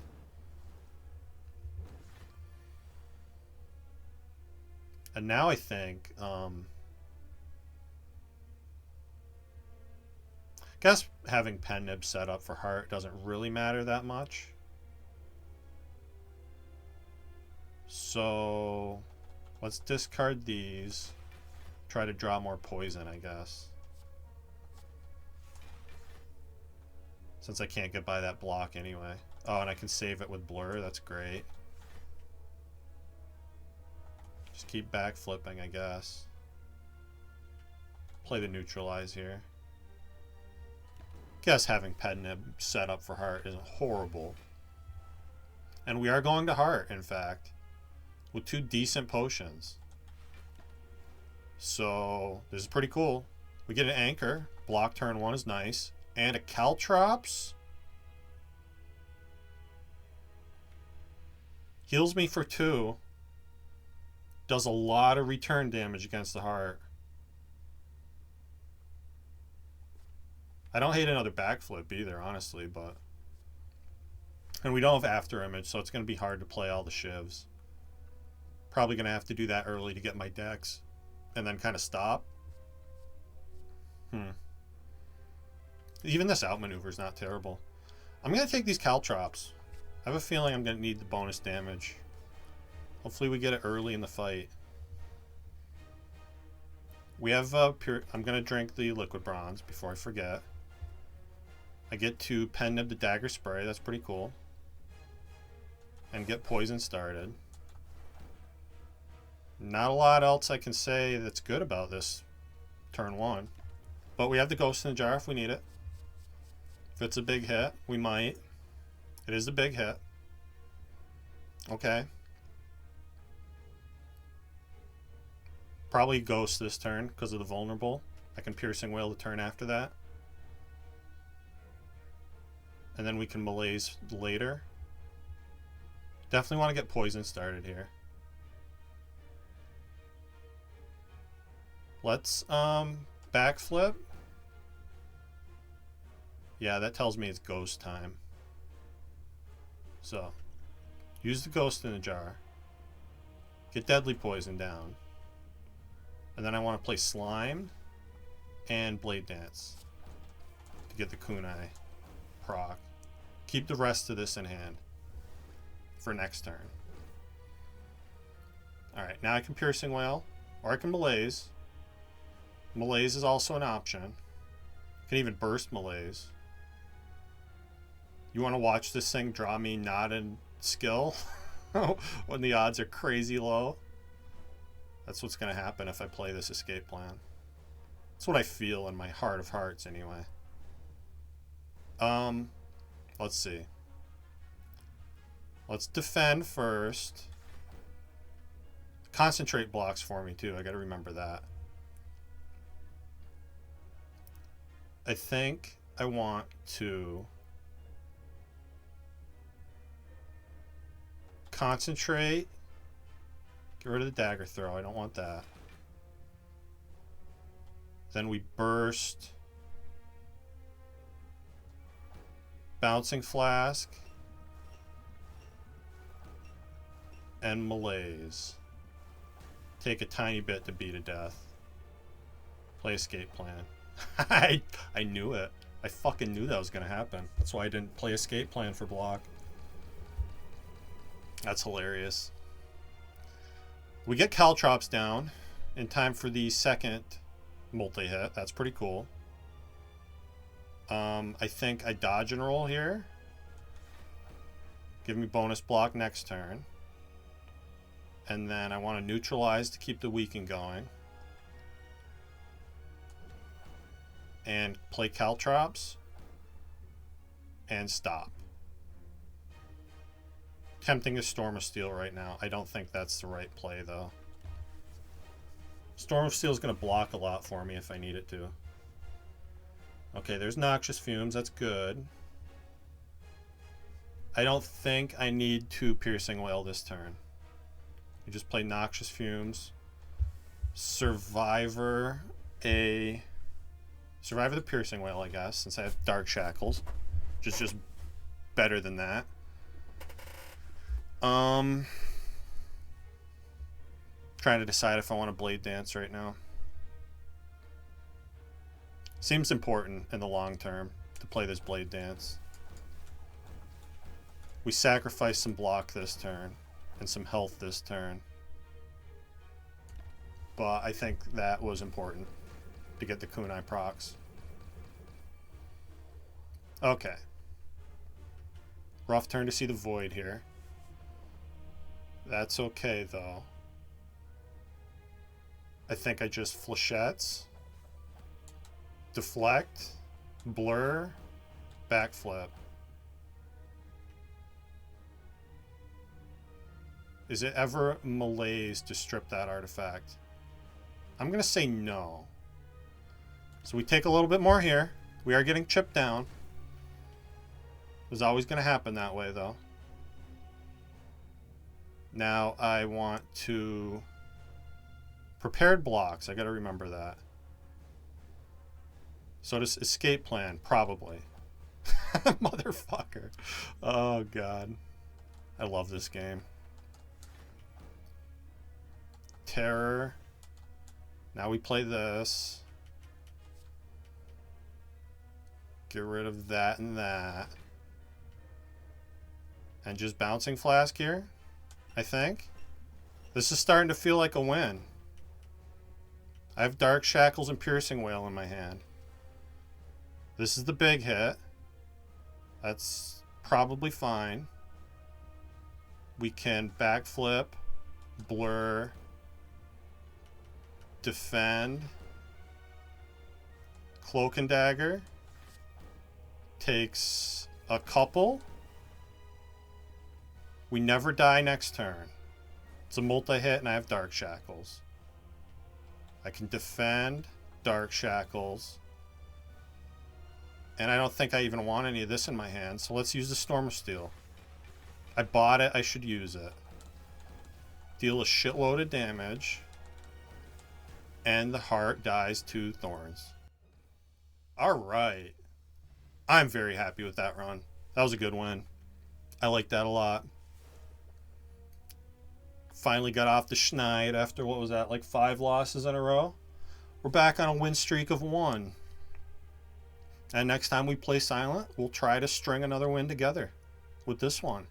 And now I think, guess having pen nib set up for heart doesn't really matter that much. So let's discard these. Try to draw more poison, I guess. Since I can't get by that block anyway. Oh, and I can save it with blur. That's great. Just keep back flipping, I guess. Play the neutralize here. Guess having pen nib set up for heart isn't horrible. And we are going to heart, in fact, with 2 decent potions. So this is pretty cool. We get an anchor. Block turn 1 is nice. And a Caltrops. Heals me for 2. does a lot of return damage against the heart. I don't hate another backflip either, honestly, but... And we don't have after image, so it's going to be hard to play all the shivs. Probably going to have to do that early to get my decks. And then kind of stop. Even this outmaneuver is not terrible. I'm going to take these caltrops. I have a feeling I'm going to need the bonus damage. Hopefully we get it early in the fight. We have pure... I'm going to drink the liquid bronze before I forget. I get to pen nib the dagger spray. That's pretty cool. And get poison started. Not a lot else I can say that's good about this turn 1. But we have the ghost in the jar if we need it. If it's a big hit, we might. It is a big hit. Okay. Probably ghost this turn because of the vulnerable. I can piercing wail the turn after that. And then we can malaise later. Definitely want to get poison started here. Let's backflip. Yeah, that tells me it's ghost time. So, use the ghost in the jar. Get deadly poison down. And then I want to play slime and blade dance to get the kunai proc. Keep the rest of this in hand for next turn. Alright, now I can piercing wail, or I can malaise. Malaise is also an option. I can even burst malaise. You want to watch this thing draw me not in skill when the odds are crazy low? That's what's going to happen if I play this escape plan. That's what I feel in my heart of hearts anyway. Let's see. Let's defend first. Concentrate blocks for me too. I got to remember that. I think I want to concentrate. Get rid of the dagger throw. I don't want that. Then we burst. Bouncing flask. And malaise. Take a tiny bit to beat a death. Play escape plan. I knew it. I fucking knew that was going to happen. That's why I didn't play escape plan for block. That's hilarious. We get caltrops down in time for the second multi-hit. That's pretty cool. I think I dodge and roll here. Give me bonus block next turn. And then I want to neutralize to keep the weaken going. And play caltrops. And stop. Tempting a Storm of Steel right now. I don't think that's the right play, though. Storm of Steel is going to block a lot for me if I need it to. Okay, there's Noxious Fumes. That's good. I don't think I need to Piercing Wail this turn. You just play Noxious Fumes. Survivor the Piercing Wail, I guess, since I have Dark Shackles. Which is just better than that. Trying to decide if I want to Blade Dance right now. Seems important in the long term to play this Blade Dance. We sacrifice some block this turn and some health this turn. But I think that was important to get the kunai procs. Okay. Rough turn to see the void here. That's okay, though. I think I just flechettes, deflect, blur, backflip. Is it ever malaise to strip that artifact? I'm going to say no. So we take a little bit more here. We are getting chipped down. It was always going to happen that way, though. Now I want to Prepared blocks. I got to remember that. So does escape plan. Probably. Motherfucker. Oh, God. I love this game. Terror. Now we play this. Get rid of that and that. And just bouncing flask here, I think. This is starting to feel like a win. I have Dark Shackles and Piercing Wail in my hand. This is the big hit. That's probably fine. We can backflip, blur, defend, Cloak and Dagger. Takes a couple. We never die next turn. It's a multi-hit and I have Dark Shackles. I can defend, Dark Shackles. And I don't think I even want any of this in my hand, so let's use the Storm of Steel. I bought it, I should use it. Deal a shitload of damage. And the heart dies to Thorns. Alright. I'm very happy with that run. That was a good win. I like that a lot. Finally got off the schneid after, what was that, like 5 losses in a row? We're back on a win streak of 1. And next time we play Silent, we'll try to string another win together with this one.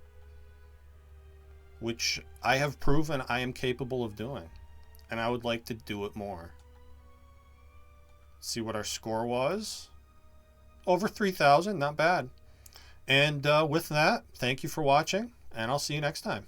Which I have proven I am capable of doing. And I would like to do it more. See what our score was. Over 3,000, not bad. And with that, thank you for watching, and I'll see you next time.